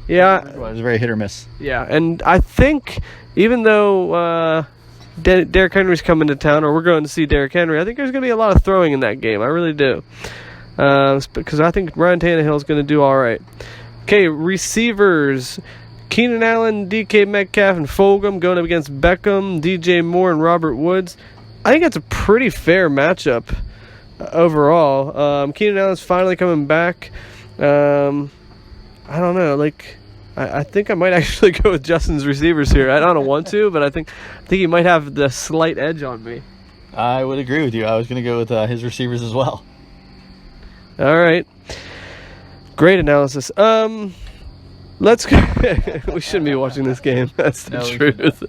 Yeah. It was very hit or miss. Yeah, and I think even though Derrick Henry's coming to town, or we're going to see Derrick Henry, I think there's going to be a lot of throwing in that game. I really do. Because I think Ryan Tannehill is going to do all right. Okay, receivers. Keenan Allen, DK Metcalf, and Fulgham going up against Beckham, DJ Moore, and Robert Woods. I think it's a pretty fair matchup overall. Keenan Allen's finally coming back. I don't know. I think I might actually go with Justin's receivers here. I don't want to, but I think he might have the slight edge on me. I would agree with you. I was going to go with his receivers as well. All right. Great analysis. Let's go. We shouldn't be watching this game. That's the truth.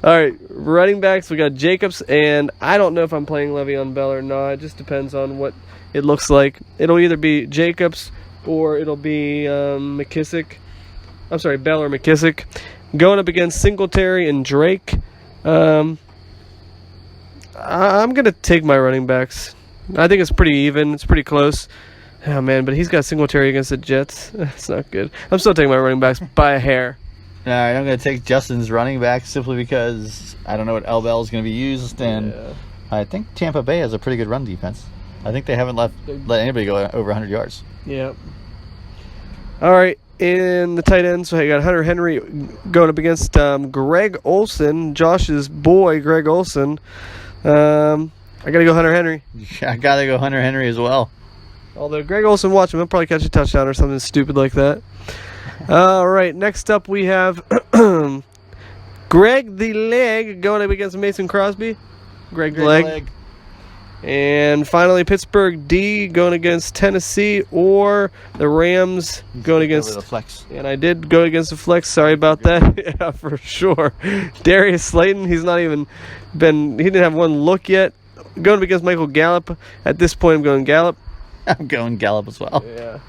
All right. Running backs, we got Jacobs, and I don't know if I'm playing Le'Veon Bell or not. It just depends on what it looks like. It'll either be Jacobs or it'll be McKissick. I'm sorry, Bell or McKissick. Going up against Singletary and Drake. I'm going to take my running backs. I think it's pretty even. It's pretty close. Oh, man, but he's got Singletary against the Jets. That's not good. I'm still taking my running backs by a hair. All right, I'm going to take Justin's running back simply because I don't know what L Bell is going to be used, and I think Tampa Bay has a pretty good run defense. I think they haven't let anybody go over 100 yards. Yeah. All right, in the tight ends, so I got Hunter Henry going up against Greg Olsen, Josh's boy, Greg Olsen. I got to go Hunter Henry. I got to go Hunter Henry as well. Although Greg Olsen, watch him, he'll probably catch a touchdown or something stupid like that. All right, next up we have Greg the Leg going up against Mason Crosby. Greg the Leg. And finally, Pittsburgh D going against Tennessee, or the Rams going against the flex. And I did go against the flex. Sorry about that. Yeah, for sure. Darius Slayton, he didn't have one look yet. Going up against Michael Gallup. At this point, I'm going Gallup. I'm going Gallup as well. Yeah.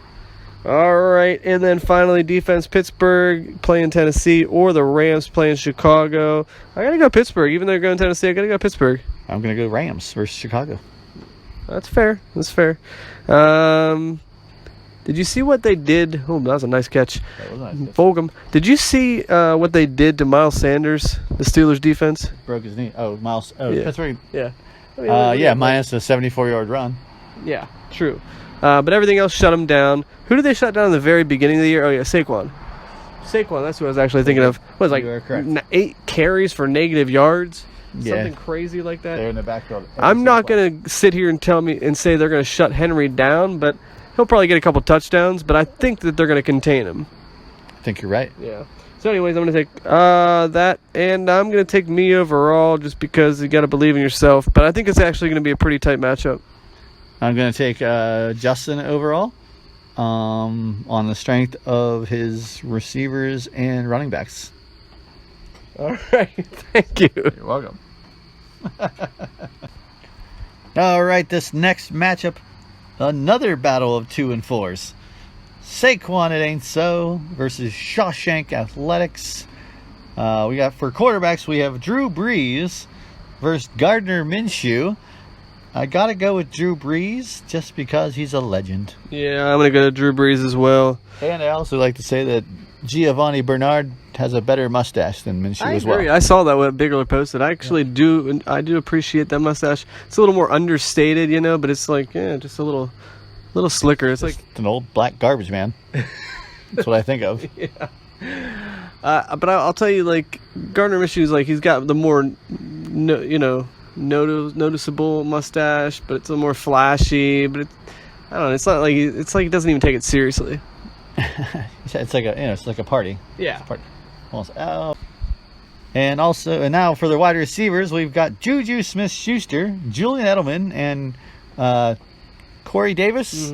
All right, and then finally, defense, Pittsburgh playing Tennessee, or the Rams playing Chicago. I gotta go Pittsburgh. Even though they're going Tennessee, I gotta go Pittsburgh. I'm gonna go Rams versus Chicago. That's fair. Did you see what they did? Oh, that was a nice catch. That was a nice catch. Fulgham. Did you see what they did to Miles Sanders, the Steelers defense? Broke his knee. Oh, Miles. Oh, Yeah. Pittsburgh. Yeah. Minus a 74-yard run. Yeah, true. But everything else shut him down. Who did they shut down in the very beginning of the year? Oh, yeah, Saquon. That's who I was actually thinking of. What was You are correct. 8 carries for negative yards? Yeah. Something crazy like that. They're in the backfield. I'm not going to sit here and say they're going to shut Henry down, but he'll probably get a couple touchdowns, but I think that they're going to contain him. I think you're right. Yeah. So anyways, I'm going to take that, and I'm going to take me overall just because you got to believe in yourself, but I think it's actually going to be a pretty tight matchup. I'm going to take Justin overall on the strength of his receivers and running backs. All right. Thank you. You're welcome. All right, this next matchup, another battle of 2 and 4s. Saquon It Ain't So versus Shawshank Athletics. We got for quarterbacks, we have Drew Brees versus Gardner Minshew. I gotta go with Drew Brees just because he's a legend. Yeah, I'm going to go to Drew Brees as well. And I also like to say that Giovanni Bernard has a better mustache than Minshew as well. I saw that what Bigler posted. I actually do appreciate that mustache. It's a little more understated, but it's just a little slicker. It's like an old black garbage man. That's what I think of. Yeah. But I'll tell you, Gardner Minshew's he's got the more noticeable mustache, but it's a little more flashy. But I don't know. It's not like he doesn't even take it seriously. It's like a party. Yeah. It's a party. Almost. Oh. And now for the wide receivers, we've got Juju Smith-Schuster, Julian Edelman, and Corey Davis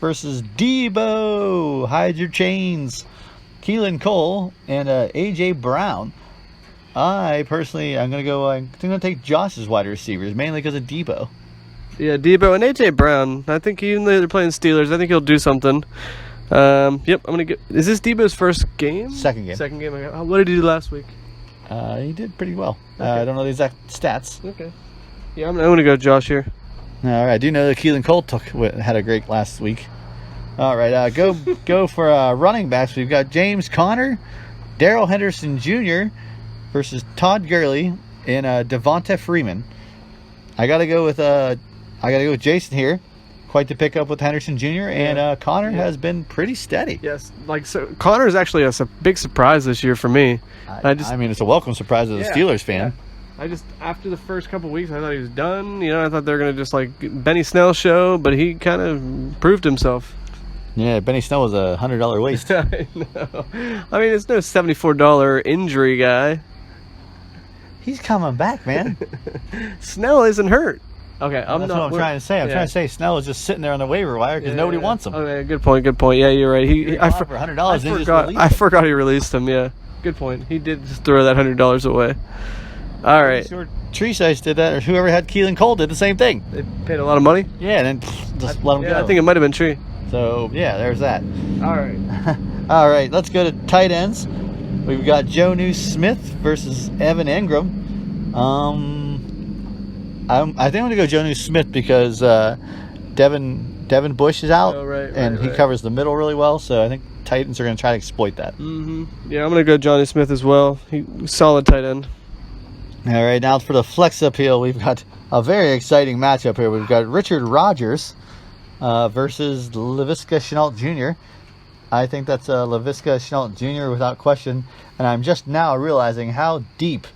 versus Debo. Hide your chains. Keelan Cole and A.J. Brown. I'm going to take Josh's wide receivers, mainly because of Debo. Yeah, Debo and A.J. Brown. I think even though they're playing Steelers, I think he'll do something. Yep, I'm going to get... Is this Debo's first game? Second game. Second game. What did he do last week? He did pretty well. Okay. I don't know the exact stats. Okay. Yeah, I'm going to go Josh here. All right, I do know that Keelan Cole had a great last week. All right, go for running backs. We've got James Conner, Darrell Henderson Jr. versus Todd Gurley and Devonta Freeman. I gotta go with Jason here. Quite the pickup with Henderson Jr. and Conner has been pretty steady. Yes, Connor is actually a big surprise this year for me. I mean, it's a welcome surprise as a Steelers fan. Yeah. After the first couple weeks, I thought he was done. I thought they were gonna just Benny Snell show, but he kind of proved himself. Yeah, Benny Snell was a $100 waste. I know. I mean, it's no $74 injury guy. He's coming back, man. Snell isn't hurt. Okay, That's what I'm trying to say. I'm trying to say Snell is just sitting there on the waiver wire because nobody wants him. Okay, good point. Yeah, you're right. For $100, I forgot he released him. Yeah, good point. He did just throw that $100 away. All right. Sure, Tree Size did that, or whoever had Keelan Cole did the same thing. They paid a lot of money. Yeah, and then just let him go. I think it might have been Tree. So yeah, there's that. All right. All right, let's go to tight ends. We've got Jonnu Smith versus Evan Engram. I think I'm going to go Jonnu Smith because Devin Bush is out, and he covers the middle really well. So I think Titans are going to try to exploit that. Mm-hmm. Yeah, I'm going to go Jonnu Smith as well. Solid tight end. All right, now for the flex appeal, we've got a very exciting matchup here. We've got Richard Rodgers versus Laviska Shenault Jr. I think that's Laviska Shenault Jr. without question, and I'm just now realizing how deep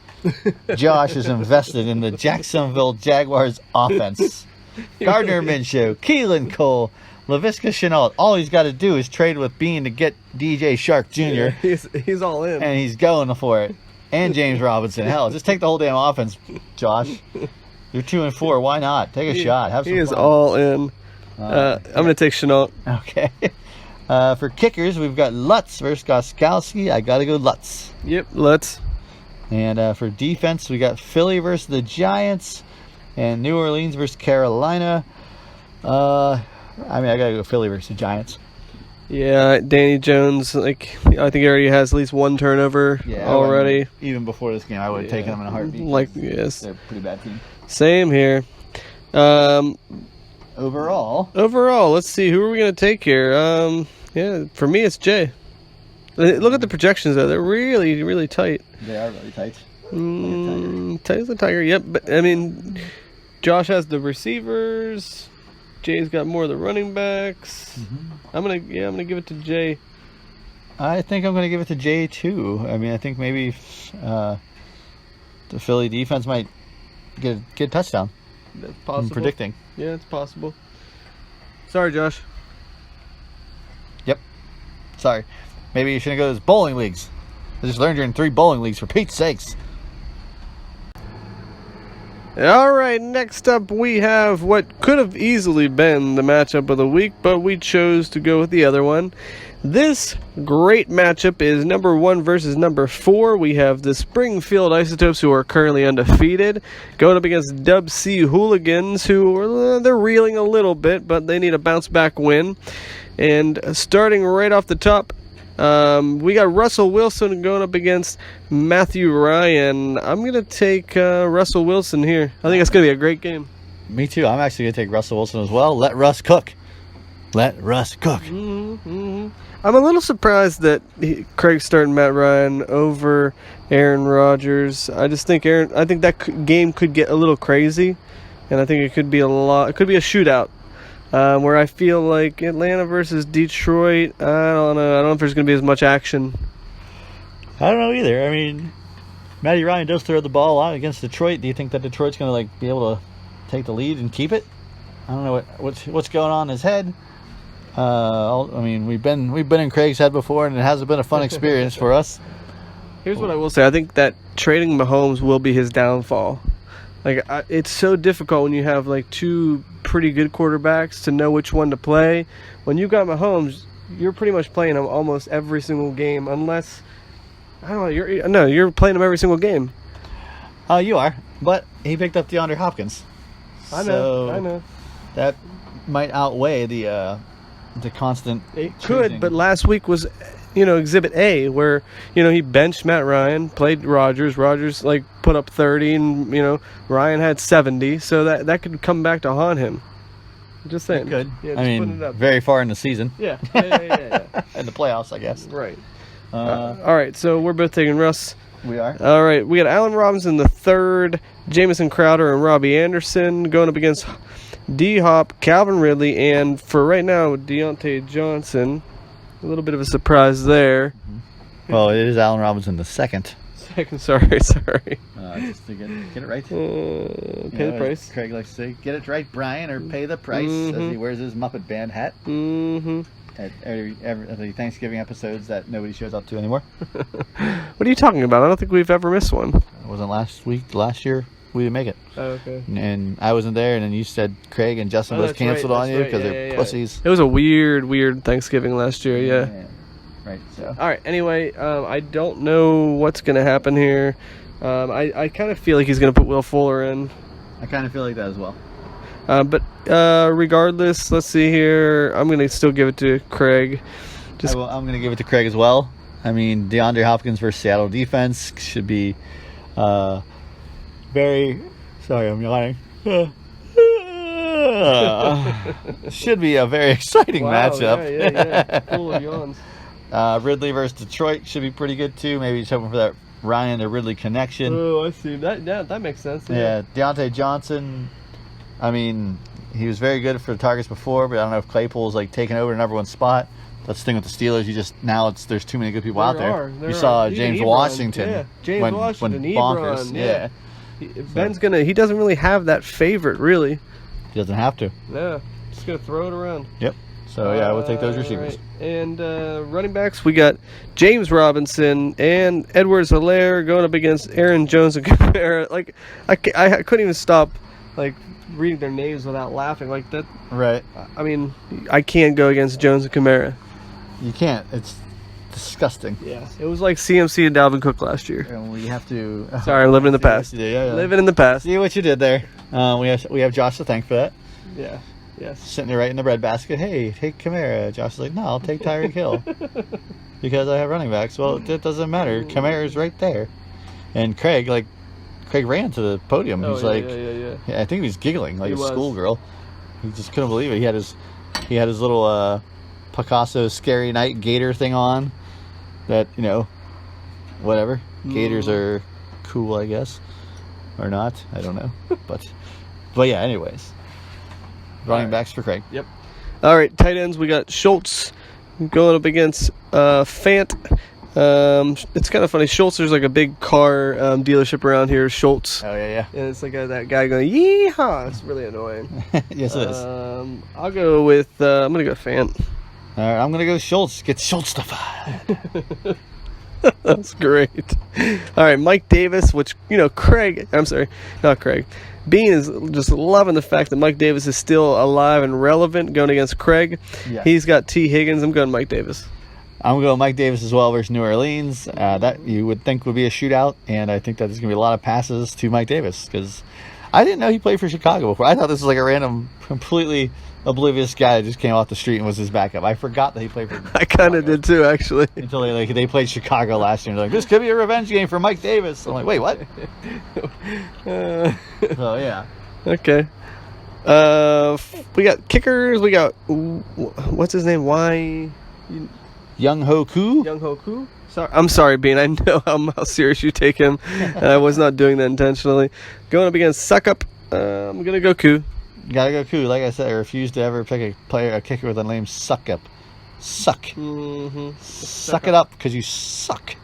Josh is invested in the Jacksonville Jaguars offense. Gardner Minshew, Keelan Cole, Laviska Shenault. All he's got to do is trade with Bean to get DJ Shark Jr. Yeah, he's all in. And he's going for it. And James Robinson. Hell, just take the whole damn offense, Josh. You're 2-4. Why not? Take a shot. Have some He is fun. all in. I'm going to take Shenault. Okay. For kickers, we've got Lutz versus Gostkowski. I got to go Lutz. Yep, Lutz. And for defense, we got Philly versus the Giants and New Orleans versus Carolina. I got to go Philly versus the Giants. Yeah, Danny Jones, I think he already has at least one turnover already. Even before this game, I would have taken them in a heartbeat. Yes. They're a pretty bad team. Same here. Overall, let's see. Who are we going to take here? For me, it's Jay. Look at the projections, though. They're really, really tight. They are really tight. Tight as a tiger, yep. But, I mean, Josh has the receivers. Jay's got more of the running backs. Mm-hmm. I'm gonna give it to Jay. I think I'm gonna give it to Jay too. I mean, I think maybe the Philly defense might get a touchdown. That's possible. I'm predicting. Yeah, it's possible. Sorry, Josh. Yep. Sorry. Maybe you shouldn't go to those bowling leagues. I just learned you're in 3 bowling leagues, for Pete's sakes. All right, next up we have what could have easily been the matchup of the week, but we chose to go with the other one. This great matchup is number 1 versus number 4. We have the Springfield Isotopes, who are currently undefeated, going up against Dub C Hooligans, who they're reeling a little bit, but they need a bounce-back win. And starting right off the top, we got Russell Wilson going up against Matthew Ryan. I'm going to take Russell Wilson here. I think it's going to be a great game. Me too. I'm actually going to take Russell Wilson as well. Let Russ cook. Let Russ cook. Mm-hmm. I'm a little surprised that Craig's starting Matt Ryan over Aaron Rodgers. I just think that game could get a little crazy, and I think it could be a shootout. Where I feel like Atlanta versus Detroit, I don't know. I don't know if there's going to be as much action. I don't know either. I mean, Matty Ryan does throw the ball a lot against Detroit. Do you think that Detroit's going to be able to take the lead and keep it? I don't know what's going on in his head. I mean, we've been in Craig's head before, and it hasn't been a fun experience for us. Here's what I will say: I think that trading Mahomes will be his downfall. It's so difficult when you have 2 pretty good quarterbacks to know which one to play. When you got Mahomes, you're pretty much playing him almost every single game, unless I don't know. You're playing him every single game. You are, but he picked up DeAndre Hopkins. I So know. that might outweigh the constant. It could, choosing. but last week was, Exhibit A, where, he benched Matt Ryan, played Rodgers. Rodgers, put up 30, and, Ryan had 70, so that could come back to haunt him. Just saying. It could. Yeah, I just mean, putting it up. very far in the season. Yeah. In the playoffs, I guess. Right. Uh, All right, so we're both taking Russ. we are. All right, we got Allen Robinson the third, Jamison Crowder and Robbie Anderson going up against D-Hop, Calvin Ridley, and for right now, Deontay Johnson. A little bit of a surprise there. Well, it is Allen Robinson the second. Second, sorry. Just to get it right. Pay the price. Craig likes to say, "Get it right, Brian, or pay the price." As he wears his Muppet Band hat Mm-hmm. at every Thanksgiving episodes that nobody shows up to anymore. What are you talking about? I don't think we've ever missed one. It wasn't last year. We didn't make it. Oh, okay. And I wasn't there, and then you said Craig and Justin both that's right, canceled on that's you right, because yeah, they're yeah. pussies. It was a weird Thanksgiving last year, yeah. Right. So All right, anyway, I don't know what's going to happen here. I kind of feel like he's going to put Will Fuller in. I kind of feel like that as well. But regardless, let's see here. I'm going to still give it to Craig. I'm going to give it to Craig as well. I mean, DeAndre Hopkins versus Seattle defense should be very. Sorry, I'm yawning. Should be a very exciting matchup. Yeah. Full of yawns. Ridley versus Detroit should be pretty good too. Maybe just hoping for that Ryan to Ridley connection. Oh, I see. That makes sense. Yeah, Deontay Johnson. I mean, he was very good for the targets before, but I don't know if Claypool's taking over the number one spot. That's the thing with the Steelers. There's too many good people out there. You saw James Washington. Yeah, James Washington. Went bonkers. Ebron, Yeah. Ben's he doesn't really have that favorite, really. He doesn't have to. Yeah, just gonna throw it around. Yep. So yeah, I would take those receivers. Right. And running backs, we got James Robinson and Edwards-Helaire going up against Aaron Jones and Kamara. I couldn't even stop reading their names without laughing like that. Right. I mean, I can't go against Jones and Kamara. You can't. It's disgusting. Yeah. It was like CMC and Dalvin Cook last year. And we have to. Sorry, I'm living in the past. Yeah. Living in the past. See what you did there. We have Josh to thank for that. Yeah. Yes. Sitting there right in the breadbasket. Hey, take Kamara. Josh is like, no, I'll take Tyreek Hill because I have running backs. Well, it doesn't matter. Kamara's right there. And Craig ran to the podium. Oh, He's yeah. I think he was giggling like He a was. schoolgirl. He just couldn't believe it. He had his little Picasso Scary Night Gator thing on. That whatever. Gators are cool, I guess, or not. I don't know, but yeah. Anyways. Running backs for Craig. Yep. All right, tight ends. We got Schultz going up against Fant. It's kind of funny. Schultz, there's a big car dealership around here. Schultz. Oh yeah. And it's that guy going yeehaw. It's really annoying. Yes, it is. I'll go with. I'm gonna go Fant. All right, I'm gonna go Schultz. Get Schultz-ified. That's great. All right, Mike Davis, which Craig. I'm sorry, not Craig. Bean is just loving the fact that Mike Davis is still alive and relevant going against Craig. Yeah. He's got T. Higgins. I'm going Mike Davis. I'm going Mike Davis as well versus New Orleans. That you would think would be a shootout, and I think that there's going to be a lot of passes to Mike Davis because I didn't know he played for Chicago before. I thought this was a random, completely oblivious guy that just came off the street and was his backup. I forgot that he played for Chicago. I kind of did too, actually. Until they played Chicago last year. And this could be a revenge game for Mike Davis. I'm like, wait, what? So, yeah. Okay. We got kickers. We got what's his name? Young Ho Koo. Young Ho Koo. Sorry, I'm sorry, Bean. I know how serious you take him, and I was not doing that intentionally. Going up against Suck Up. I'm gonna go Koo. Gotta go Koo. Like I said, I refuse to ever pick a kicker with the name Suck Up. Suck. Mm-hmm. Suck it up because you suck.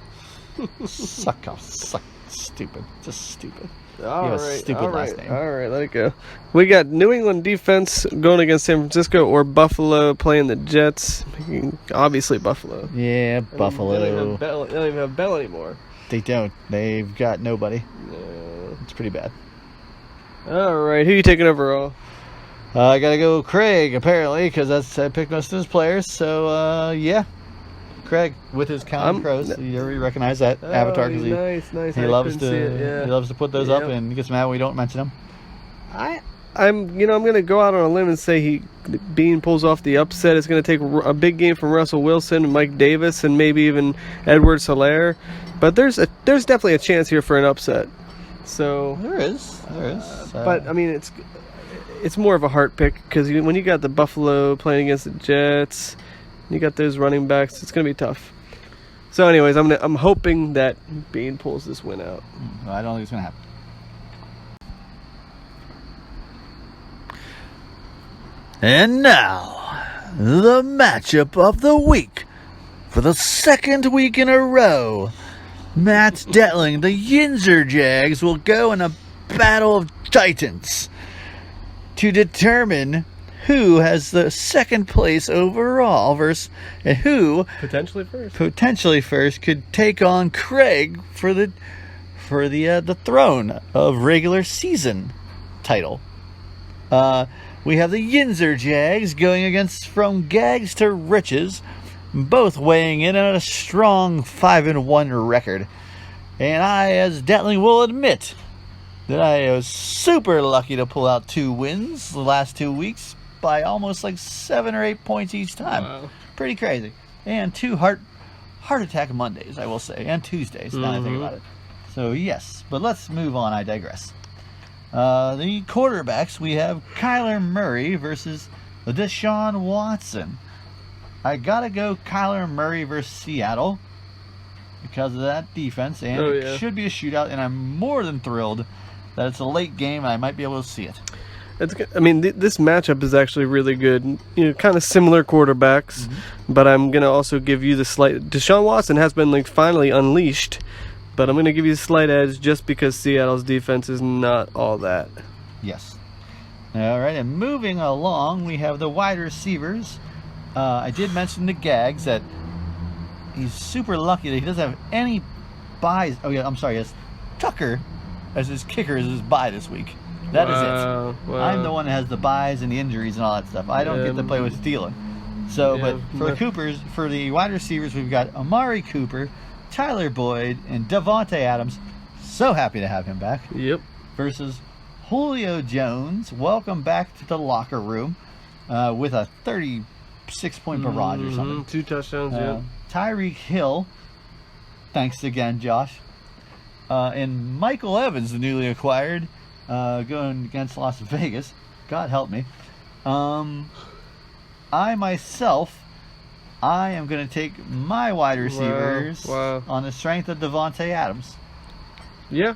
Suck up. Suck. Stupid. Just stupid. All right. Stupid last name. All right, let it go. We got New England defense going against San Francisco or Buffalo playing the Jets. Obviously Buffalo. Yeah, Buffalo. They don't even have Bell anymore. They don't. They've got nobody. No. It's pretty bad. All right, who are you taking overall? I gotta go Craig, apparently, because I picked most of his players. So, yeah. Craig, with his Counting Crows. You already recognize that avatar, because nice. he loves to he loves to put those up, and he gets mad when we don't mention them. I'm gonna go out on a limb and say Bean pulls off the upset. It's gonna take a big game from Russell Wilson and Mike Davis and maybe even Edward Solaire, but there's definitely a chance here for an upset. So There is. but I mean it's more of a heart pick, because when you got the Buffalo playing against the Jets, you got those running backs, it's gonna be tough. So anyways, I'm hoping that Bean pulls this win out. I don't think it's gonna happen. And now, the matchup of the week. For the second week in a row, Matt Detling, the Yinzer Jags, will go in a battle of titans to determine who has the second place overall versus and who potentially first could take on Craig for the throne of regular season title. We have the Yinzer Jags going against From Gags to Riches, both weighing in at a strong 5-1 record. And I, as Detling, will admit that I was super lucky to pull out 2 wins the last 2 weeks by almost like 7 or 8 points each time. Wow. Pretty crazy. And 2 heart attack Mondays, I will say, and Tuesdays, now I think about it. So yes, but let's move on, I digress. The quarterbacks, we have Kyler Murray versus Deshaun Watson. I gotta go Kyler Murray versus Seattle because of that defense, and it should be a shootout, and I'm more than thrilled that it's a late game and I might be able to see it. It's good. I mean, this matchup is actually really good. Kind of similar quarterbacks, but I'm gonna also give you the slight. Deshaun Watson has been finally unleashed. But I'm going to give you a slight edge just because Seattle's defense is not all that. Yes. All right, and moving along, we have the wide receivers. I did mention to Gags that he's super lucky that he doesn't have any buys. Oh, yeah, I'm sorry. Yes, Tucker as his kicker is his bye this week. That is it. Wow. I'm the one that has the buys and the injuries and all that stuff. I don't get to play with Thielen. So, but for the wide receivers, we've got Amari Cooper, Tyler Boyd, and Devontae Adams. So happy to have him back. Yep. Versus Julio Jones. Welcome back to the locker room with a 36-point barrage or something. 2 touchdowns, yeah. Tyreek Hill. Thanks again, Josh. And Michael Evans, the newly acquired, going against Las Vegas. God help me. I am going to take my wide receivers on the strength of Devontae Adams. Yeah,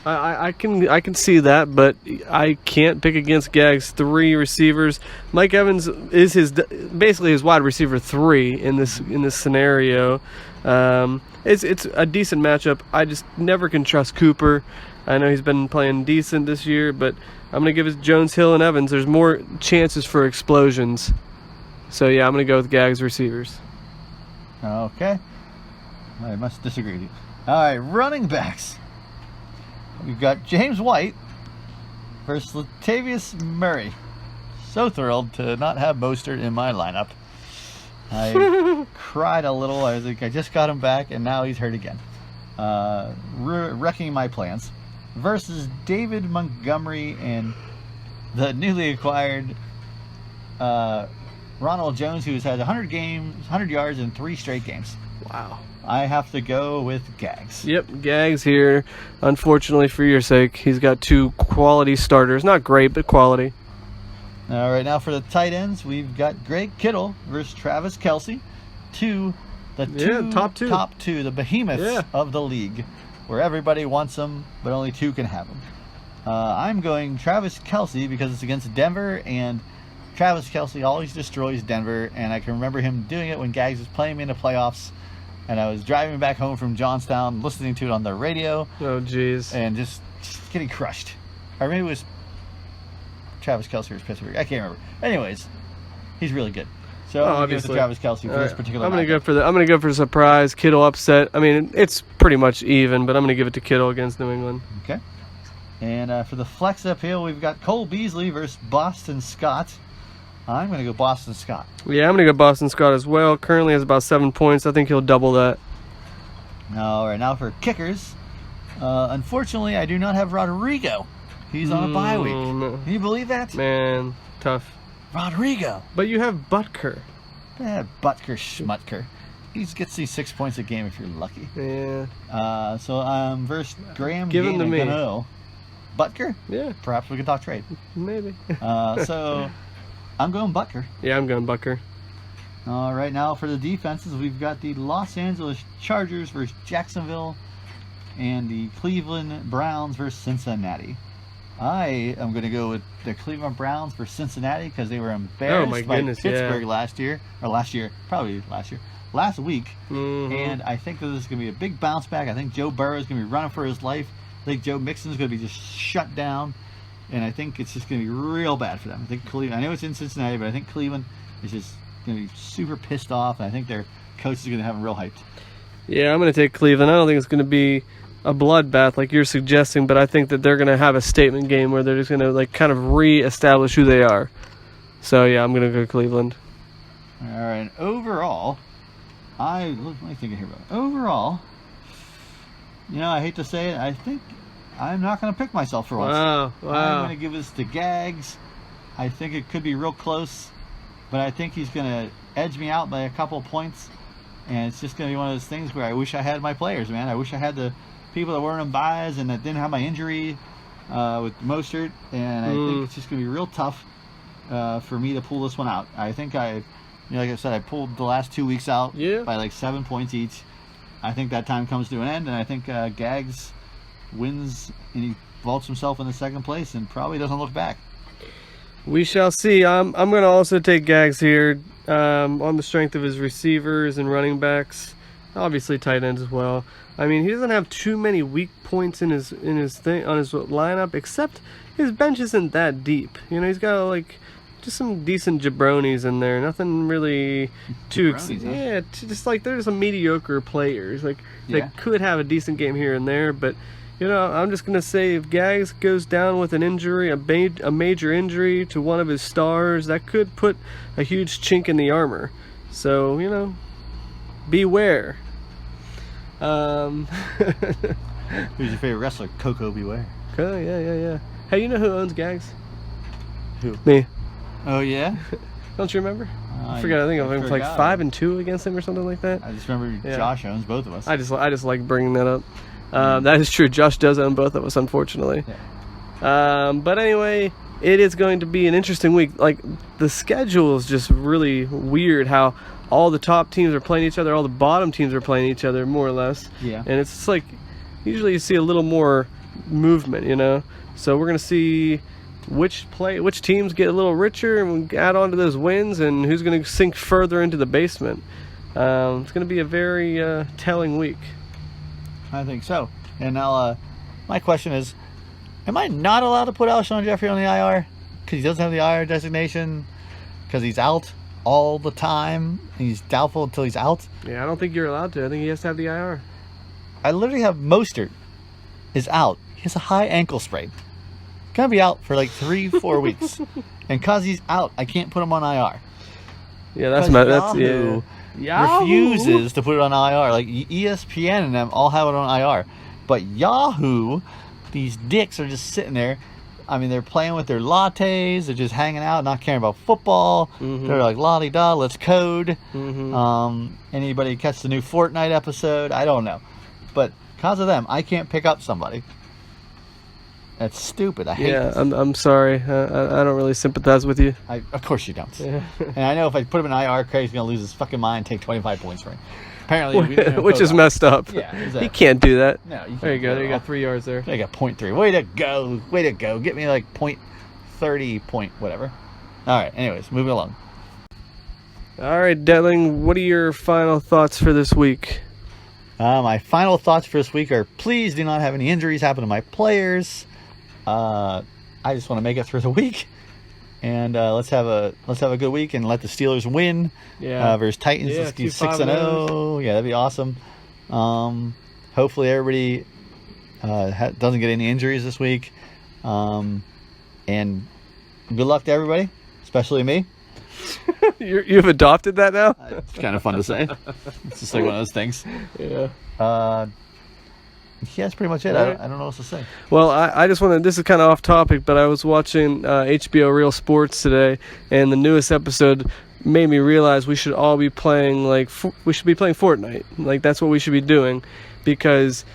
I can see that, but I can't pick against Gags' 3 receivers. Mike Evans is basically his wide receiver 3 in this scenario. It's a decent matchup. I just never can trust Cooper. I know he's been playing decent this year, but I'm going to give it Jones, Hill, and Evans. There's more chances for explosions. So, yeah, I'm going to go with Gags receivers. Okay. I must disagree with you. All right, running backs. We've got James White versus Latavius Murray. So thrilled to not have Mostert in my lineup. I cried a little. I was like, I just got him back, and now he's hurt again. Wrecking my plans. Versus David Montgomery and the newly acquired Ronald Jones, who's had 100 yards in 3 straight games. Wow. I have to go with Gags. Yep, Gags here. Unfortunately for your sake, he's got 2 quality starters. Not great, but quality. All right, now for the tight ends, we've got Greg Kittle versus Travis Kelce. Top two, the behemoths of the league, where everybody wants them, but only 2 can have them. I'm going Travis Kelce because it's against Denver, and Travis Kelce always destroys Denver, and I can remember him doing it when Gags was playing me in the playoffs, and I was driving back home from Johnstown, listening to it on the radio. Oh, jeez. And just getting crushed. Or maybe it was Travis Kelce or Pittsburgh. I can't remember. Anyways, he's really good. So I'm going to give it to Travis Kelce for this particular I'm going to go for a surprise Kittle upset. I mean, it's pretty much even, but I'm going to give it to Kittle against New England. Okay. And for the flex appeal, we've got Cole Beasley versus Boston Scott. I'm going to go Boston Scott. Yeah, I'm going to go Boston Scott as well. Currently has about 7 points. I think he'll double that. All right, now for kickers. Unfortunately, I do not have Rodrigo. He's on a bye week. No. Can you believe that? Man, tough. Rodrigo. But you have Butker. Butker Schmutker. He gets these 6 points a game if you're lucky. Yeah. So versus Graham Give him to me. Gano. Butker? Yeah. Perhaps we could talk trade. Maybe. So I'm going Butker. Yeah, I'm going Butker. All right, now for the defenses, we've got the Los Angeles Chargers versus Jacksonville and the Cleveland Browns versus Cincinnati. I am going to go with the Cleveland Browns versus Cincinnati because they were embarrassed by Pittsburgh last week. Mm-hmm. And I think that this is going to be a big bounce back. I think Joe Burrow is going to be running for his life. I think Joe Mixon is going to be just shut down. And I think it's just going to be real bad for them. I think Cleveland, I know it's in Cincinnati, but I think Cleveland is just going to be super pissed off. And I think their coach is going to have them real hyped. Yeah, I'm going to take Cleveland. I don't think it's going to be a bloodbath like you're suggesting, but I think that they're going to have a statement game where they're just going to like kind of re-establish who they are. So yeah, I'm going to go Cleveland. All right. Overall, let me think here about it. Overall, I hate to say it, I think I'm not going to pick myself for once. Wow. I'm going to give this to Gags. I think it could be real close, but I think he's going to edge me out by a couple of points, and it's just going to be one of those things where I wish I had my players, man. I wish I had the people that weren't on buys and that didn't have my injury with Mostert, and I think it's just going to be real tough for me to pull this one out. I think like I said, I pulled the last 2 weeks out by like 7 points each. I think that time comes to an end, and I think Gags wins and he vaults himself into second place and probably doesn't look back. We shall see. I'm going to also take Gags here on the strength of his receivers and running backs, obviously tight ends as well. I mean, he doesn't have too many weak points in his lineup, except his bench isn't that deep. He's got like just some decent jabronis in there. Nothing really too just like there's some mediocre players that could have a decent game here and there, but I'm just gonna say if Gags goes down with an injury, a major injury to one of his stars, that could put a huge chink in the armor. So beware. Who's your favorite wrestler? Coco Beware. Oh, yeah. Hey, you know who owns Gags? Who? Me. Oh yeah. Don't you remember? I forgot. I think I was like 5-2 against him or something like that. I just remember Josh owns both of us. I just like bringing that up. That is true. Josh does own both of us, unfortunately. Yeah. But anyway, it is going to be an interesting week. Like the schedule is just really weird. How all the top teams are playing each other, all the bottom teams are playing each other, more or less. Yeah. And it's like usually you see a little more movement, So we're gonna see which teams get a little richer and add on to those wins, and who's gonna sink further into the basement. It's gonna be a very telling week. I think so. And now, my question is, am I not allowed to put Alshon Jeffrey on the IR? Because he doesn't have the IR designation? Because he's out all the time? And he's doubtful until he's out? Yeah, I don't think you're allowed to. I think he has to have the IR. I literally have Mostert is out. He has a high ankle sprain. Gonna be out for like 3-4 weeks. And because he's out, I can't put him on IR. Yeah, that's refuses to put it on IR. Like ESPN and them all have it on IR, but Yahoo, these dicks are just sitting there. I mean, they're playing with their lattes. They're just hanging out, not caring about football. Mm-hmm. They're like, la-di-da, let's code. Mm-hmm. Anybody catch the new Fortnite episode? I don't know, but because of them, I can't pick up somebody. That's stupid. I hate this. I'm sorry. I don't really sympathize with you. Of course you don't. Yeah. And I know if I put him in IR, Craig's going to lose his fucking mind and take 25 points for him. Apparently. Which is messed up. Yeah, exactly. He can't do that. No, you can't. There you go. There you got 3 yards there. I got 0.3. Way to go. Way to go. Get me like 0.30 point whatever. All right. Anyways, moving along. All right, Detling, what are your final thoughts for this week? My final thoughts for this week are please do not have any injuries happen to my players. I just want to make it through the week, and let's have a good week and let the Steelers win. Yeah. Versus Titans. Let's do 6-0. Yeah, that'd be awesome. Hopefully everybody doesn't get any injuries this week. And good luck to everybody, especially me. You've adopted that now? It's kind of fun to say. It's just like one of those things. Yeah. Yeah, that's pretty much it. Right. I don't know what else to say. Well, I just want to, this is kind of off topic, but I was watching HBO Real Sports today, and the newest episode made me realize we should all be playing, we should be playing Fortnite. Like, that's what we should be doing, because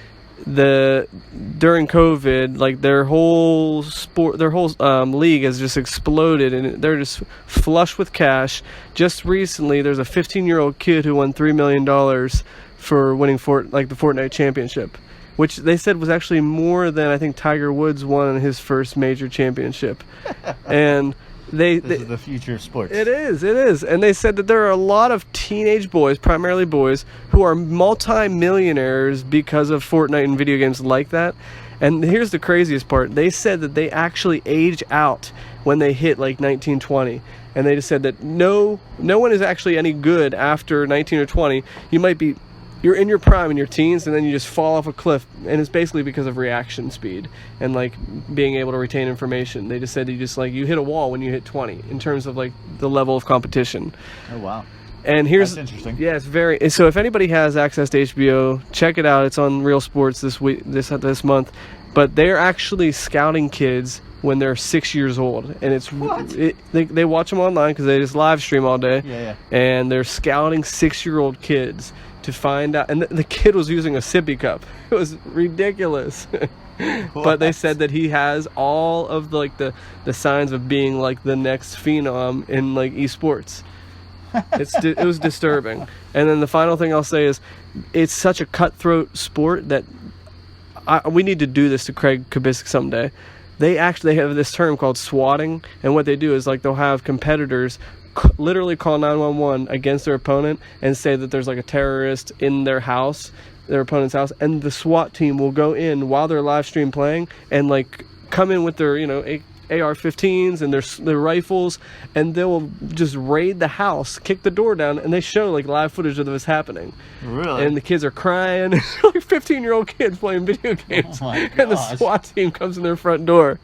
during COVID, like, their whole league has just exploded, and they're just flush with cash. Just recently, there's a 15-year-old kid who won $3 million for winning the Fortnite championship, which they said was actually more than I think Tiger Woods won his first major championship. And this is the future of sports. It is. And they said that there are a lot of teenage boys, primarily boys, who are multi-millionaires because of Fortnite and video games like that. And here's the craziest part. They said that they actually age out when they hit like 19, 20. And they just said that no one is actually any good after 19 or 20. You're in your prime in your teens, and then you just fall off a cliff, and it's basically because of reaction speed and like being able to retain information. They just said you hit a wall when you hit 20 in terms of like the level of competition. Oh wow. And here's that's interesting. Yeah, it's very. So if anybody has access to HBO, check it out. It's on Real Sports this month. But they're actually scouting kids when they're 6 years old, and it's they watch them online because they just live stream all day. Yeah. And they're scouting 6-year-old kids to find out, and the kid was using a sippy cup. It was ridiculous. But they said that he has all of the signs of being like the next phenom in like esports. It was disturbing. And then the final thing I'll say is, it's such a cutthroat sport that we need to do this to Craig Kubisik someday. They have this term called swatting, and what they do is like they'll have competitors literally call 911 against their opponent and say that there's like a terrorist in their opponent's house, and the SWAT team will go in while they're live stream playing and like come in with their AR-15s and their rifles, and they will just raid the house, kick the door down, and they show like live footage of this happening. Really? And the kids are crying. Like 15-year-old kids playing video games. Oh my and the gosh. SWAT team comes in their front door.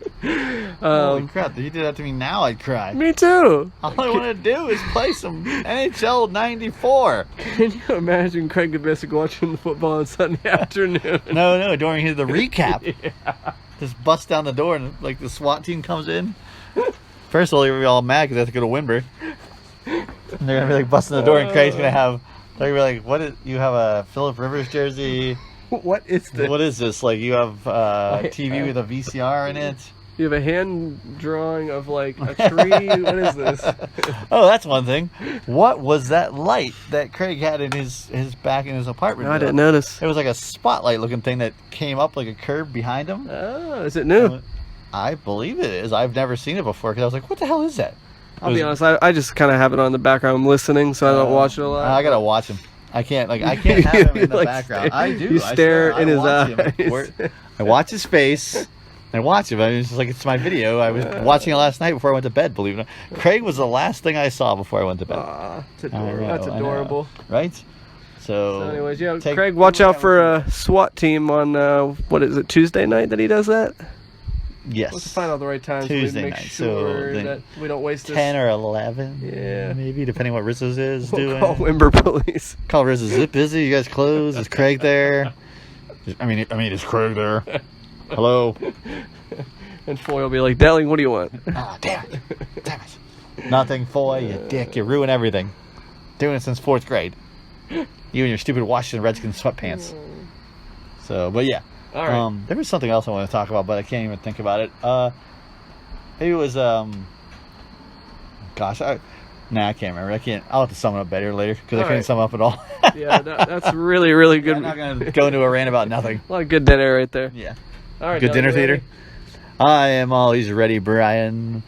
Holy crap, if you did that to me now, I'd cry. Me too. All I want to do is play some NHL 94. Can you imagine Craig Kubisik watching the football on Sunday afternoon? No, during the recap. Yeah. Just bust down the door and like the SWAT team comes in. First of all, you're gonna be all mad because they have to go to Wimber. And they're gonna be like busting the door, and Craig's gonna have. They're gonna be like, "What is? You have a Phillip Rivers jersey? What is this? What is this? Like you have a TV with a VCR in it? You have a hand drawing of like a tree. What is this? Oh, that's one thing. What was that light that Craig had in his back in his apartment? No, I didn't notice. It was like a spotlight looking thing that came up like a curve behind him. Oh, is it new? I believe it is. I've never seen it before because I was like, "What the hell is that?" I'll be honest. I just kind of have it on the background. I'm listening, so I don't watch it a lot. I gotta watch him. I can't have him in the like background. I do. You stare in his eyes. I watch his face. I watch him. I mean, it's just like it's my video. I was watching it last night before I went to bed. Believe it or not, Craig was the last thing I saw before I went to bed. It's adorable. That's adorable, right? So anyways, yeah, Craig, watch out for a SWAT team on what is it, Tuesday night that he does that? Yes. Let's find out the right time Tuesday so we make night. sure So that we don't waste 10 or 11. Yeah. Maybe, depending what Rizzo's is doing. Call Wimber Police. Call Rizzo. Is it busy? You guys closed? Is Craig there? I mean, is Craig there? Hello? And Foy will be like, Delling, what do you want? Ah, damn it. Nothing, Foy, you dick. You ruin everything. Doing it since 4th grade. You and your stupid Washington Redskins sweatpants. So, but yeah. All right. There was something else I wanted to talk about, but I can't even think about it. Maybe it was, I can't remember. I'll have to sum it up better later, because I couldn't sum up at all. Yeah, that's really, really good. I'm not going to go into a rant about nothing. A lot of good dinner right there. Yeah. All right. Good dinner theater. I am always ready, Brian.